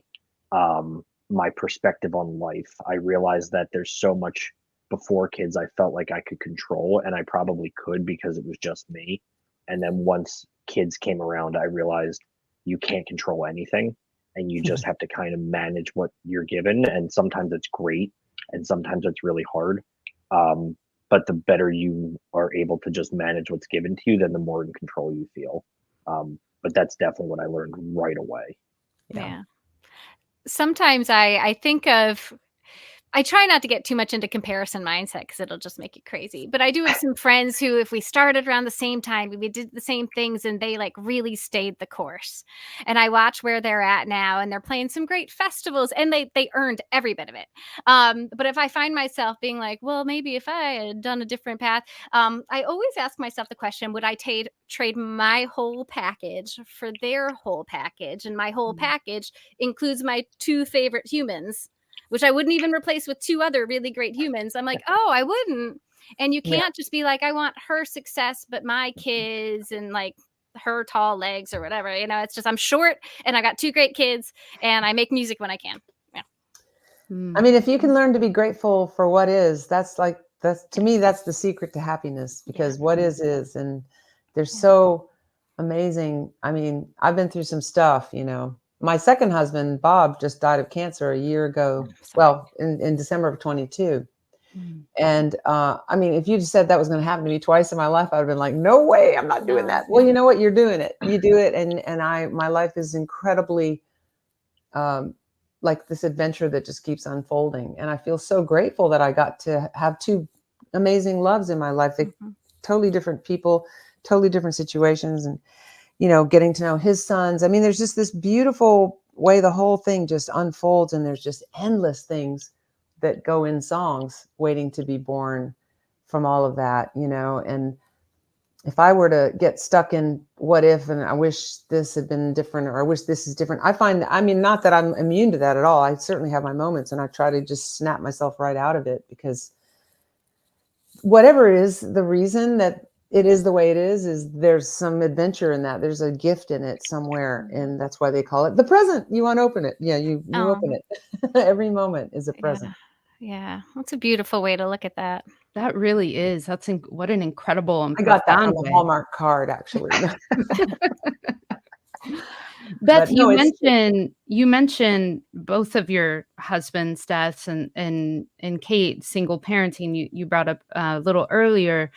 my perspective on life. I realized that there's so much before kids I felt like I could control, and I probably could because it was just me. And then once kids came around, I realized you can't control anything, and you just have to kind of manage what you're given. And sometimes it's great, and sometimes it's really hard. But the better you are able to just manage what's given to you, then the more in control you feel. But that's definitely what I learned right away. Yeah. Sometimes I think of, I try not to get too much into comparison mindset because it'll just make you crazy. But I do have some friends who, if we started around the same time, we did the same things and they like really stayed the course. And I watch where they're at now and they're playing some great festivals and they earned every bit of it. But if I find myself being like, well, maybe if I had done a different path, I always ask myself the question, would I trade my whole package for their whole package? And my whole package includes my 2 favorite humans, which I wouldn't even replace with 2 other really great humans. I'm like, oh, I wouldn't. And you can't just be like, I want her success, but my kids and like her tall legs or whatever. It's just I'm short and I got 2 great kids and I make music when I can. Yeah. I mean, if you can learn to be grateful for what is, that's to me, that's the secret to happiness, because what is, and they're so amazing. I mean, I've been through some stuff, My second husband, Bob, just died of cancer a year ago. Well, in December of 22. And I mean, if you just said that was going to happen to me twice in my life, I'd have been like, no way, I'm not doing that. Well, you know what? You're doing it. You do it. And my life is incredibly like this adventure that just keeps unfolding. And I feel so grateful that I got to have 2 amazing loves in my life. They totally different people, totally different situations. And getting to know his sons. I mean, there's just this beautiful way the whole thing just unfolds, and there's just endless things that go in songs waiting to be born from all of that, and if I were to get stuck in what if, and I wish this had been different, or I wish this is different, I mean, not that I'm immune to that at all. I certainly have my moments, and I try to just snap myself right out of it, because whatever is the reason that it is the way it is there's some adventure in that. There's a gift in it somewhere. And that's why they call it the present. You want to open it. Yeah, you open it. Every moment is a present. Yeah. That's a beautiful way to look at that. That really is. That's what an incredible and I got that on profound the way. Hallmark card, actually. Beth, no, you mentioned both of your husbands' deaths and Kate single parenting. You brought up a little earlier.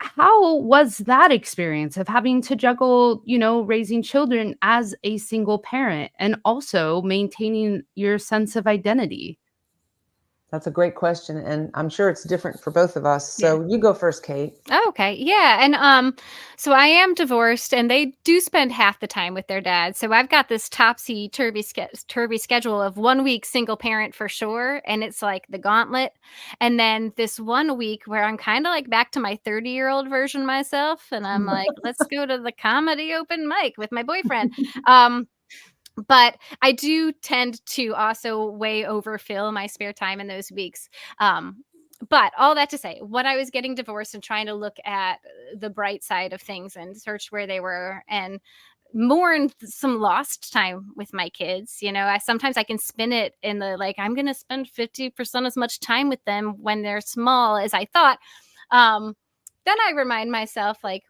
How was that experience of having to juggle, raising children as a single parent and also maintaining your sense of identity? That's a great question. And I'm sure it's different for both of us. So you go first, Kate. Oh, okay. Yeah. And so I am divorced and they do spend half the time with their dad. So I've got this topsy-turvy schedule of 1 week single parent for sure. And it's like the gauntlet. And then this 1 week where I'm kind of like back to my 30-year-old version myself. And I'm like, let's go to the comedy open mic with my boyfriend. But I do tend to also way overfill my spare time in those weeks. But all that to say, when I was getting divorced and trying to look at the bright side of things and search where they were and mourn some lost time with my kids, sometimes I can spin it in the like, I'm going to spend 50% as much time with them when they're small as I thought. Then I remind myself, like,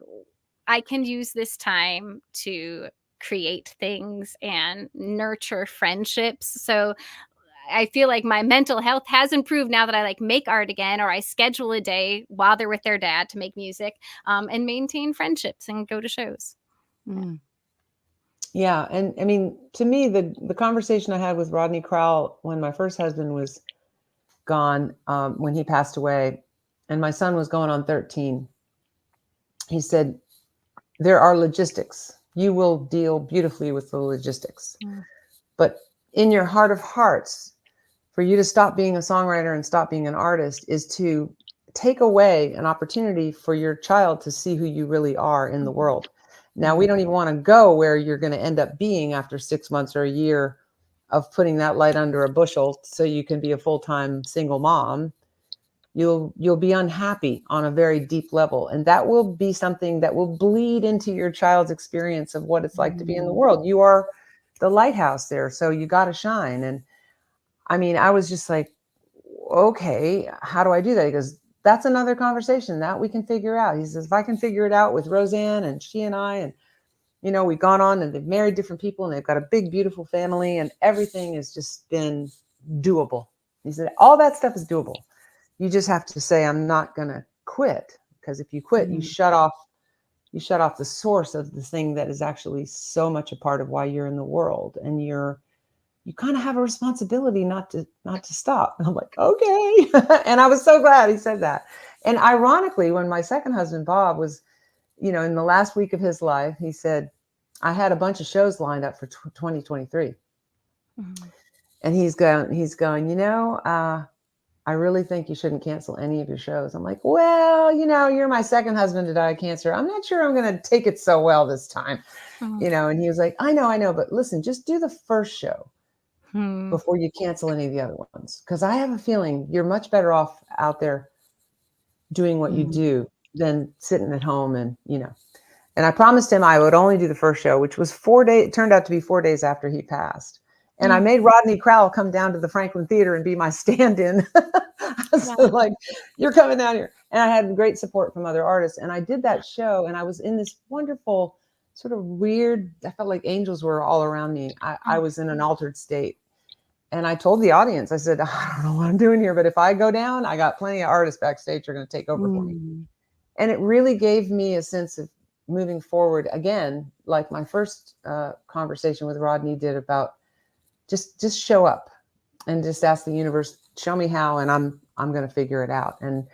I can use this time to create things and nurture friendships. So I feel like my mental health has improved now that I like make art again, or I schedule a day while they're with their dad to make music, and maintain friendships and go to shows. Mm. Yeah. And I mean, to me, the conversation I had with Rodney Crowell when my first husband was gone, when he passed away, and my son was going on 13, he said, there are logistics. You will deal beautifully with the logistics. Mm. But in your heart of hearts, for you to stop being a songwriter and stop being an artist is to take away an opportunity for your child to see who you really are in the world. Now, we don't even want to go where you're going to end up being after 6 months or a year of putting that light under a bushel so you can be a full-time single mom. You'll be unhappy on a very deep level. And that will be something that will bleed into your child's experience of what it's like to be in the world. You are the lighthouse there, so you got to shine. And I mean, I was just like, okay, how do I do that? He goes, that's another conversation that we can figure out. He says, if I can figure it out with Roseanne and she and I, and, you know, we've gone on and they've married different people and they've got a big, beautiful family and everything has just been doable. He said, all that stuff is doable. You just have to say, I'm not going to quit, because if you quit, you shut off the source of the thing that is actually so much a part of why you're in the world. And you kind of have a responsibility not to stop. And I'm like, okay. And I was so glad he said that. And ironically, when my second husband, Bob, was, you know, in the last week of his life, he said, I had a bunch of shows lined up for 2023. Mm-hmm. And he's going, you know, I really think you shouldn't cancel any of your shows. I'm like, well, you know, you're my second husband to die of cancer. I'm not sure I'm going to take it so well this time, you know? And he was like, I know. But listen, just do the first show before you cancel any of the other ones. Because I have a feeling you're much better off out there doing what you do than sitting at home and, you know. And I promised him I would only do the first show, which was 4 days. It turned out to be 4 days after he passed. And I made Rodney Crowell come down to the Franklin Theater and be my stand-in. So like, you're coming down here. And I had great support from other artists. And I did that show and I was in this wonderful sort of weird, I felt like angels were all around me. I was in an altered state. And I told the audience, I said, I don't know what I'm doing here, but if I go down, I got plenty of artists backstage who are going to take over for me. And it really gave me a sense of moving forward again, like my first conversation with Rodney did about just show up and just ask the universe, show me how, and I'm going to figure it out. And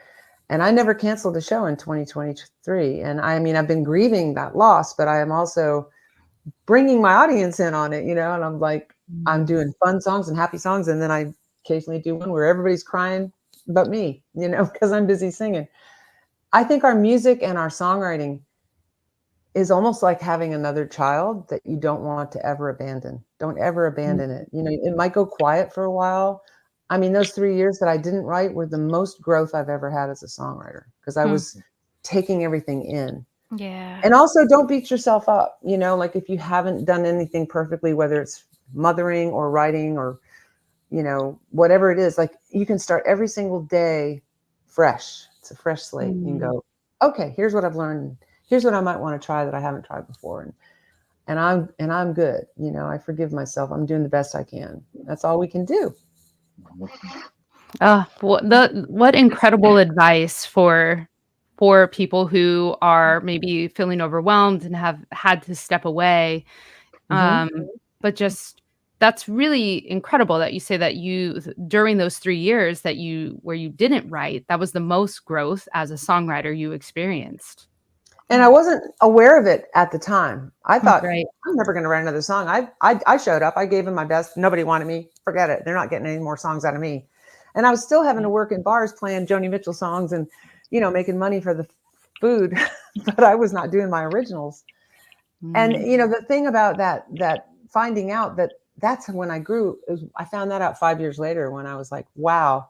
I never canceled a show in 2023. And I mean, I've been grieving that loss, but I am also bringing my audience in on it, you know, and I'm like, I'm doing fun songs and happy songs. And then I occasionally do one where everybody's crying but me, you know, because I'm busy singing. I think our music and our songwriting is almost like having another child that you don't want to ever abandon. Don't ever abandon it. You know, it might go quiet for a while. I mean, those 3 years that I didn't write were the most growth I've ever had as a songwriter, because I was taking everything in. Yeah. And also, don't beat yourself up. You know, like if you haven't done anything perfectly, whether it's mothering or writing or, you know, whatever it is, like you can start every single day fresh. It's a fresh slate. You can go, okay, here's what I've learned. Here's what I might want to try that I haven't tried before. And I'm good. You know, I forgive myself. I'm doing the best I can. That's all we can do. What incredible advice for people who are maybe feeling overwhelmed and have had to step away. But just, that's really incredible that you say that you, during those 3 years where you didn't write, that was the most growth as a songwriter you experienced. And I wasn't aware of it at the time. I thought, right. I'm never going to write another song. I showed up. I gave them my best. Nobody wanted me. Forget it. They're not getting any more songs out of me. And I was still having to work in bars playing Joni Mitchell songs and, you know, making money for the food, but I was not doing my originals. And, you know, the thing about that finding out that's when I grew, I found that out 5 years later when I was like, wow,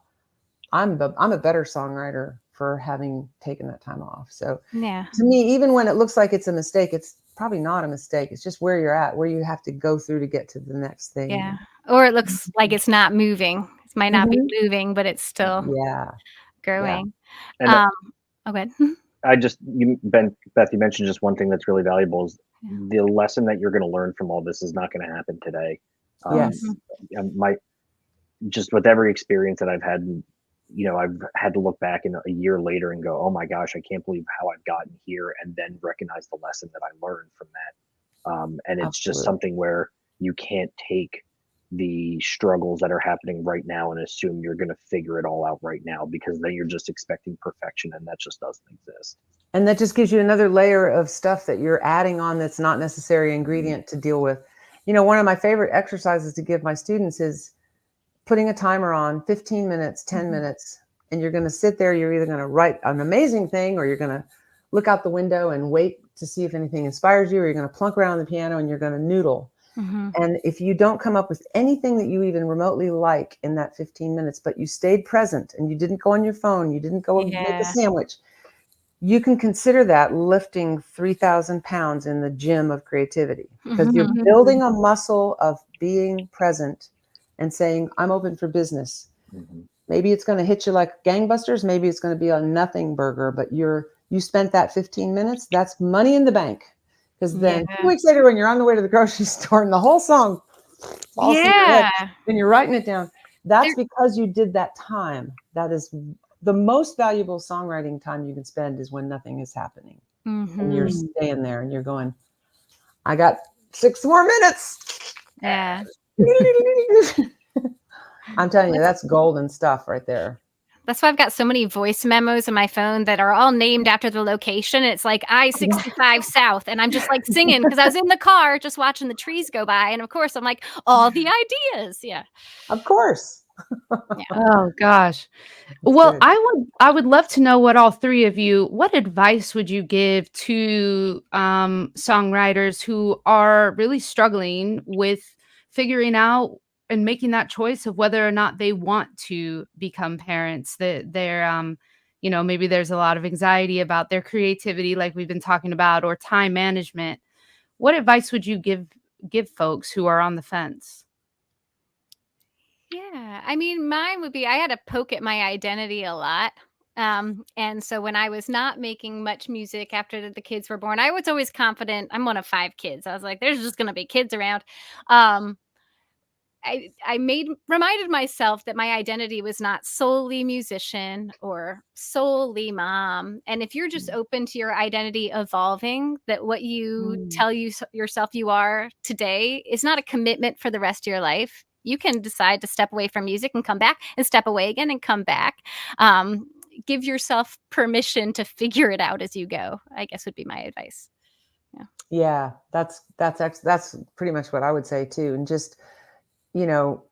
I'm a better songwriter for having taken that time off. So to me, even when it looks like it's a mistake, it's probably not a mistake. It's just where you're at, where you have to go through to get to the next thing. Yeah. Or it looks like it's not moving. It might not be moving, but it's still growing. Yeah. And go ahead. Beth, you mentioned just one thing that's really valuable is the lesson that you're going to learn from all this is not going to happen today. Yes. Just with every experience that I've had, I've had to look back in a year later and go, oh my gosh, I can't believe how I've gotten here, and then recognize the lesson that I learned from that. And it's just something where you can't take the struggles that are happening right now and assume you're going to figure it all out right now, because then you're just expecting perfection, and that just doesn't exist. And that just gives you another layer of stuff that you're adding on that's not necessary ingredient to deal with. One of my favorite exercises to give my students is putting a timer on 15 minutes, 10 minutes, and you're going to sit there. You're either going to write an amazing thing, or you're going to look out the window and wait to see if anything inspires you, or you're going to plunk around on the piano and you're going to noodle. And if you don't come up with anything that you even remotely like in that 15 minutes, but you stayed present and you didn't go on your phone, you didn't go make a sandwich, you can consider that lifting 3,000 pounds in the gym of creativity, because you're building a muscle of being present and saying, I'm open for business. Maybe it's going to hit you like gangbusters. Maybe it's going to be a nothing burger, but you spent that 15 minutes. That's money in the bank. Because then 2 weeks later, when you're on the way to the grocery store and the whole song falls in your head and you're writing it down, that's because you did that time. That is the most valuable songwriting time you can spend, is when nothing is happening. And you're staying there and you're going, I got 6 more minutes. Yeah. I'm telling you, that's golden stuff right there. That's why I've got so many voice memos in my phone that are all named after the location. It's like I-65 South. And I'm just like singing because I was in the car just watching the trees go by. And of course, I'm like, all the ideas. Yeah. Of course. Oh gosh. That's Well, good. I would love to know what all three of you, what advice would you give to songwriters who are really struggling with figuring out and making that choice of whether or not they want to become parents? That they're maybe there's a lot of anxiety about their creativity, like we've been talking about, or time management. What advice would you give folks who are on the fence? Yeah. I mean, mine would be, I had to poke at my identity a lot. And so when I was not making much music after the kids were born, I was always confident. I'm one of 5 kids. I was like, there's just going to be kids around. I reminded myself that my identity was not solely musician or solely mom. And if you're just open to your identity evolving, that what you tell yourself you are today is not a commitment for the rest of your life. You can decide to step away from music and come back, and step away again and come back. Give yourself permission to figure it out as you go, I guess would be my advice. Yeah, that's pretty much what I would say too. And just, don't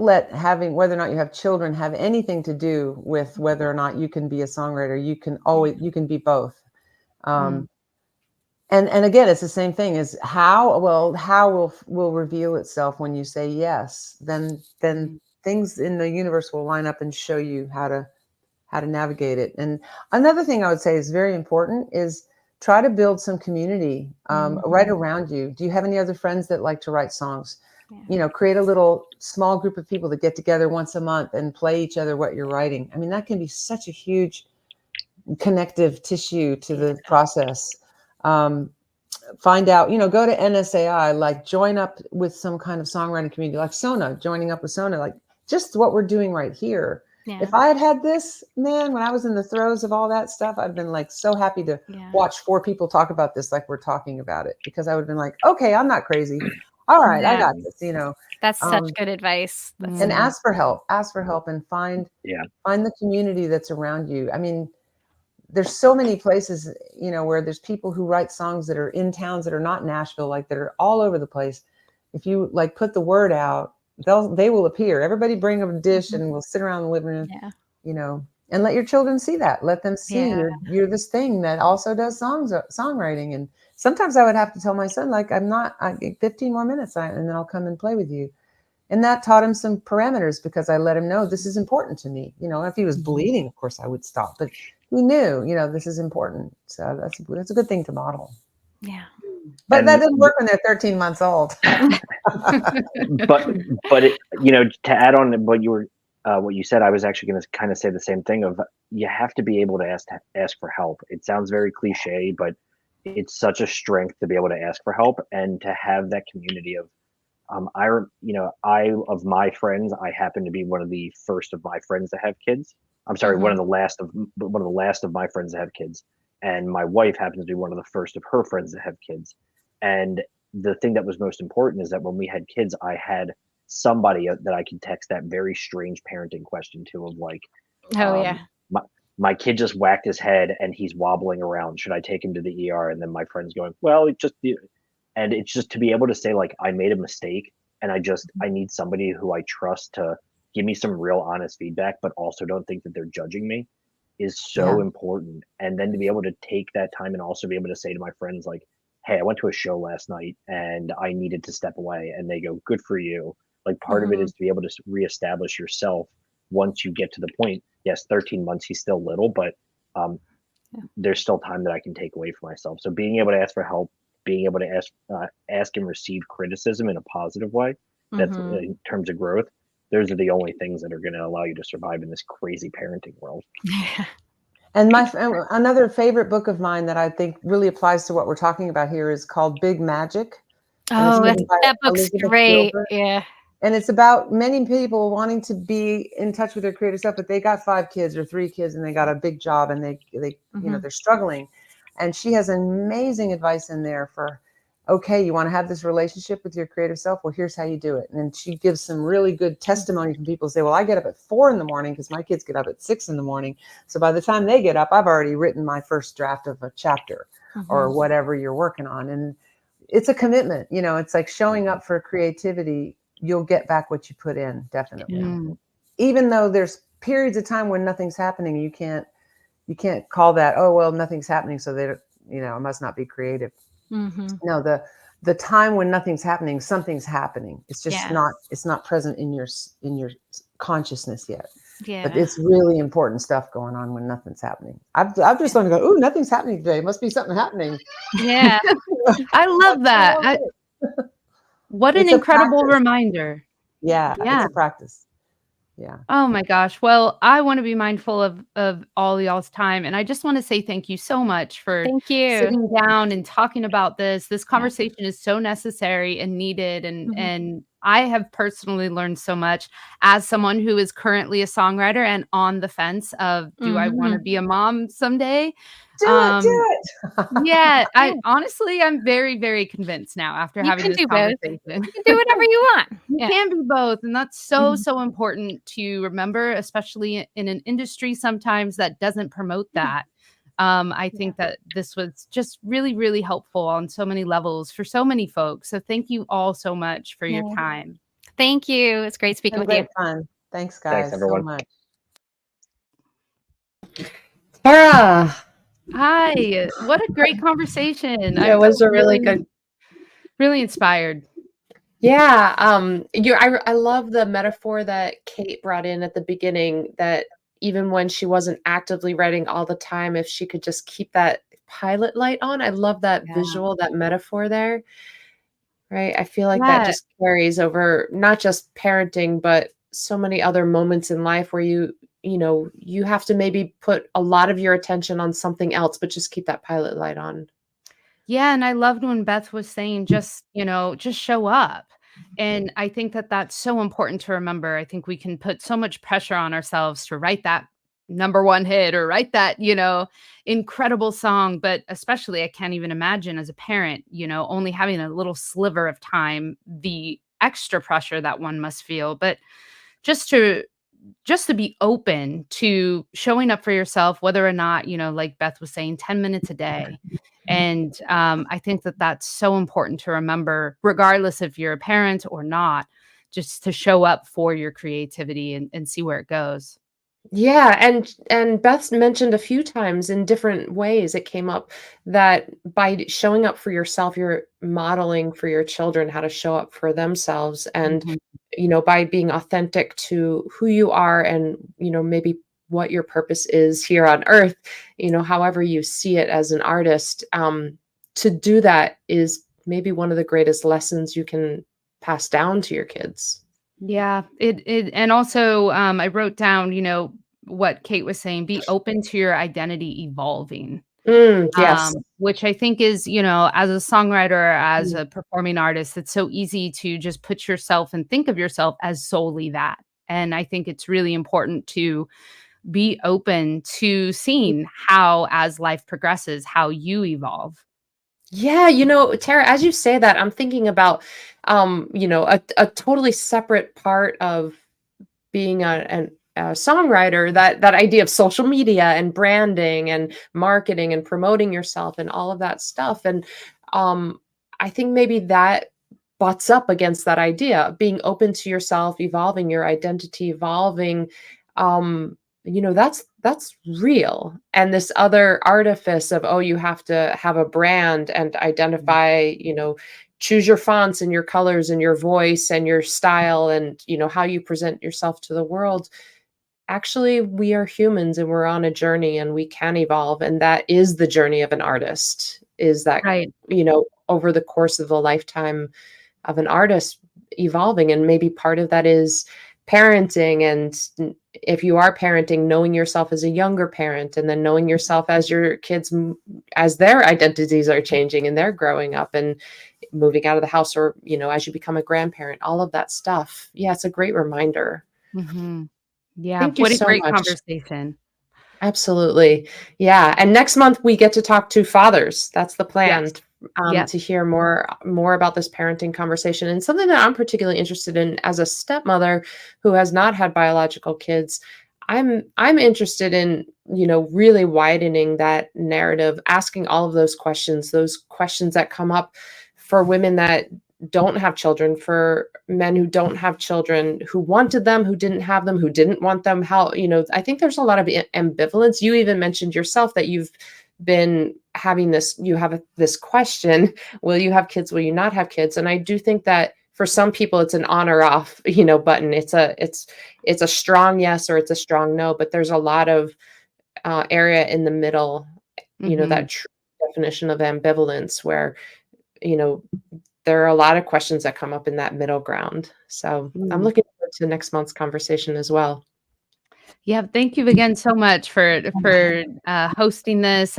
let having, whether or not you have children, have anything to do with whether or not you can be a songwriter. You can be both. And again, it's the same thing as how will reveal itself when you say yes. Then things in the universe will line up and show you how to navigate it. And another thing I would say is very important is try to build some community right around you. Do you have any other friends that like to write songs? Create a little small group of people that get together once a month and play each other what you're writing. I mean, that can be such a huge connective tissue to the process. Find out, go to NSAI, like join up with some kind of songwriting community, like SONA, joining up with SONA, like just what we're doing right here. Yeah. If I had this, man, when I was in the throes of all that stuff, I'd been like so happy to watch 4 people talk about this like we're talking about it, because I would have been like, okay, I'm not crazy. All right, I got this, That's such good advice. And ask for help and find the community that's around you. I mean, there's so many places, where there's people who write songs that are in towns that are not Nashville, like that are all over the place. If you like put the word out, they will appear. Everybody bring a dish and we'll sit around the living room, and let your children see that. Let them see you're this thing that also does songwriting. And sometimes I would have to tell my son, like, I get 15 more minutes and then I'll come and play with you. And that taught him some parameters, because I let him know this is important to me. If he was bleeding, of course I would stop, but he knew, this is important. So that's a good thing to model. Yeah. But that didn't work when they're 13 months old. but to add on what you said, I was actually going to kind of say the same thing of, you have to be able to ask for help. It sounds very cliche, but it's such a strength to be able to ask for help and to have that community of, of my friends, I happen to be one of the first of my friends to have kids. I'm sorry, one of the last of my friends to have kids. And my wife happens to be one of the first of her friends to have kids. And the thing that was most important is that when we had kids, I had somebody that I could text that very strange parenting question to, of like, Oh yeah. my kid just whacked his head and he's wobbling around. Should I take him to the ER? And then my friend's going, well, and it's just to be able to say, like, I made a mistake and I need somebody who I trust to give me some real honest feedback, but also don't think that they're judging me, is so important. And then to be able to take that time and also be able to say to my friends, like, hey, I went to a show last night and I needed to step away. And they go, good for you. Like, part of it is to be able to reestablish yourself once you get to the point. Yes, 13 months, he's still little, but there's still time that I can take away for myself. So being able to ask for help, being able to ask and receive criticism in a positive way, that's in terms of growth, those are the only things that are going to allow you to survive in this crazy parenting world. And another favorite book of mine that I think really applies to what we're talking about here is called Big Magic. Oh, that book's great. Gilbert. Yeah. And it's about many people wanting to be in touch with their creative stuff, but they got 5 kids or 3 kids and they got a big job and they they're struggling. And she has amazing advice in there for, okay, you want to have this relationship with your creative self? Well, here's how you do it. And she gives some really good testimony from people who say, well, I get up at 4 a.m. because my kids get up at 6 a.m. So by the time they get up, I've already written my first draft of a chapter or whatever you're working on. And it's a commitment, it's like showing up for creativity. You'll get back what you put in, definitely. Even though there's periods of time when nothing's happening, you can't call that, oh, well, nothing's happening, so I must not be creative. No, the time when nothing's happening, something's happening. It's just it's not present in your consciousness yet. Yeah. But it's really important stuff going on when nothing's happening. I've just learned to go, ooh, nothing's happening today. Must be something happening. Yeah. I love that. What an incredible reminder. Yeah, it's a practice. Yeah. Oh my gosh. Well, I want to be mindful of all y'all's time. And I just want to say thank you so much for sitting down and talking about this. This conversation is so necessary and needed. And I have personally learned so much as someone who is currently a songwriter and on the fence of, do I want to be a mom someday? Do it. Yeah, I'm very, very convinced now after having this conversation. You can do whatever you want. You can be both. And that's so important to remember, especially in an industry sometimes that doesn't promote that. I think that this was just really, really helpful on so many levels for so many folks. So thank you all so much for your time. Thank you. It's great speaking with you. Fun. Thanks, guys. Thanks, everyone. So much. Terra. Hi. What a great conversation. It was a really good, really inspired. Yeah. I love the metaphor that Kate brought in at the beginning, that even when she wasn't actively writing all the time, if she could just keep that pilot light on. I love that visual, that metaphor there. Right. I feel like that just carries over not just parenting, but so many other moments in life where you have to maybe put a lot of your attention on something else, but just keep that pilot light on. Yeah. And I loved when Beth was saying, just show up. And I think that that's so important to remember. I think we can put so much pressure on ourselves to write that #1 hit or write that, incredible song. But especially I can't even imagine as a parent, only having a little sliver of time, the extra pressure that one must feel. But just to be open to showing up for yourself, whether or not, like Beth was saying, 10 minutes a day. And I think that that's so important to remember, regardless if you're a parent or not, just to show up for your creativity and see where it goes. Yeah. And Beth mentioned a few times in different ways it came up that by showing up for yourself, you're modeling for your children how to show up for themselves. And, by being authentic to who you are and, maybe what your purpose is here on earth, however you see it as an artist, to do that is maybe one of the greatest lessons you can pass down to your kids. Yeah, and also I wrote down, what Kate was saying, be open to your identity evolving. Yes. Which I think is, as a songwriter, as a performing artist, it's so easy to just put yourself and think of yourself as solely that. And I think it's really important to be open to seeing how, as life progresses, how you evolve. Yeah, Tara, as you say that, I'm thinking about, a totally separate part of being a songwriter, that idea of social media and branding and marketing and promoting yourself and all of that stuff. And I think maybe that butts up against that idea, being open to yourself, evolving your identity, evolving. That's real. And this other artifice of, oh, you have to have a brand and identify, choose your fonts and your colors and your voice and your style and how you present yourself to the world. Actually, we are humans and we're on a journey and we can evolve, and that is the journey of an artist, is that Right. over the course of a lifetime of an artist evolving. And maybe part of that is parenting, and if you are parenting, knowing yourself as a younger parent, and then knowing yourself as your kids, as their identities are changing and they're growing up and moving out of the house, or as you become a grandparent, all of that stuff. Yeah, it's a great reminder. Mm-hmm. Yeah, Thank you what a so great much. conversation. Absolutely. Yeah. And next month we get to talk to fathers. That's the plan. Yes. Yes. To hear more about this parenting conversation, and something that I'm particularly interested in as a stepmother who has not had biological kids. I'm interested in, really widening that narrative, asking all of those questions that come up for women that don't have children, for men who don't have children, who wanted them, who didn't have them, who didn't want them. How, I think there's a lot of ambivalence. You even mentioned yourself that you've been having this question, will you have kids, will you not have kids? And I do think that for some people it's an on or off, button. It's a strong yes or it's a strong no, but there's a lot of area in the middle, that true definition of ambivalence where, there are a lot of questions that come up in that middle ground. So I'm looking forward to next month's conversation as well. Yeah, thank you again so much for hosting this.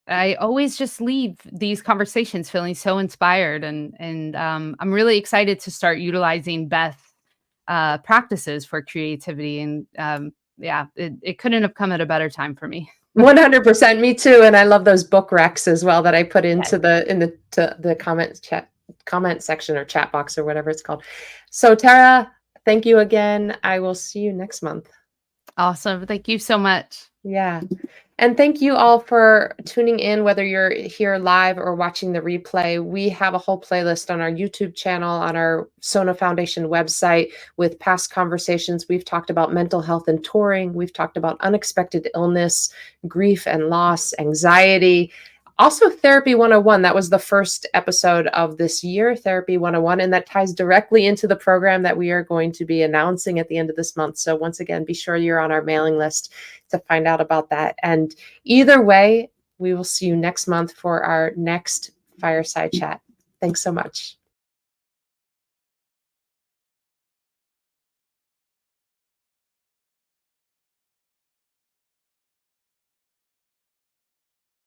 I always just leave these conversations feeling so inspired, and I'm really excited to start utilizing Beth practices for creativity. And it couldn't have come at a better time for me. 100%, me too. And I love those book recs as well that I put into the comment section or chat box or whatever it's called. So Terra, thank you again. I will see you next month. Awesome. Thank you so much. Yeah. And thank you all for tuning in, whether you're here live or watching the replay. We have a whole playlist on our YouTube channel, on our SONA Foundation website with past conversations. We've talked about mental health and touring. We've talked about unexpected illness, grief and loss, anxiety. Also, Therapy 101, that was the first episode of this year, Therapy 101, and that ties directly into the program that we are going to be announcing at the end of this month. So once again, be sure you're on our mailing list to find out about that. And either way, we will see you next month for our next Fireside Chat. Thanks so much.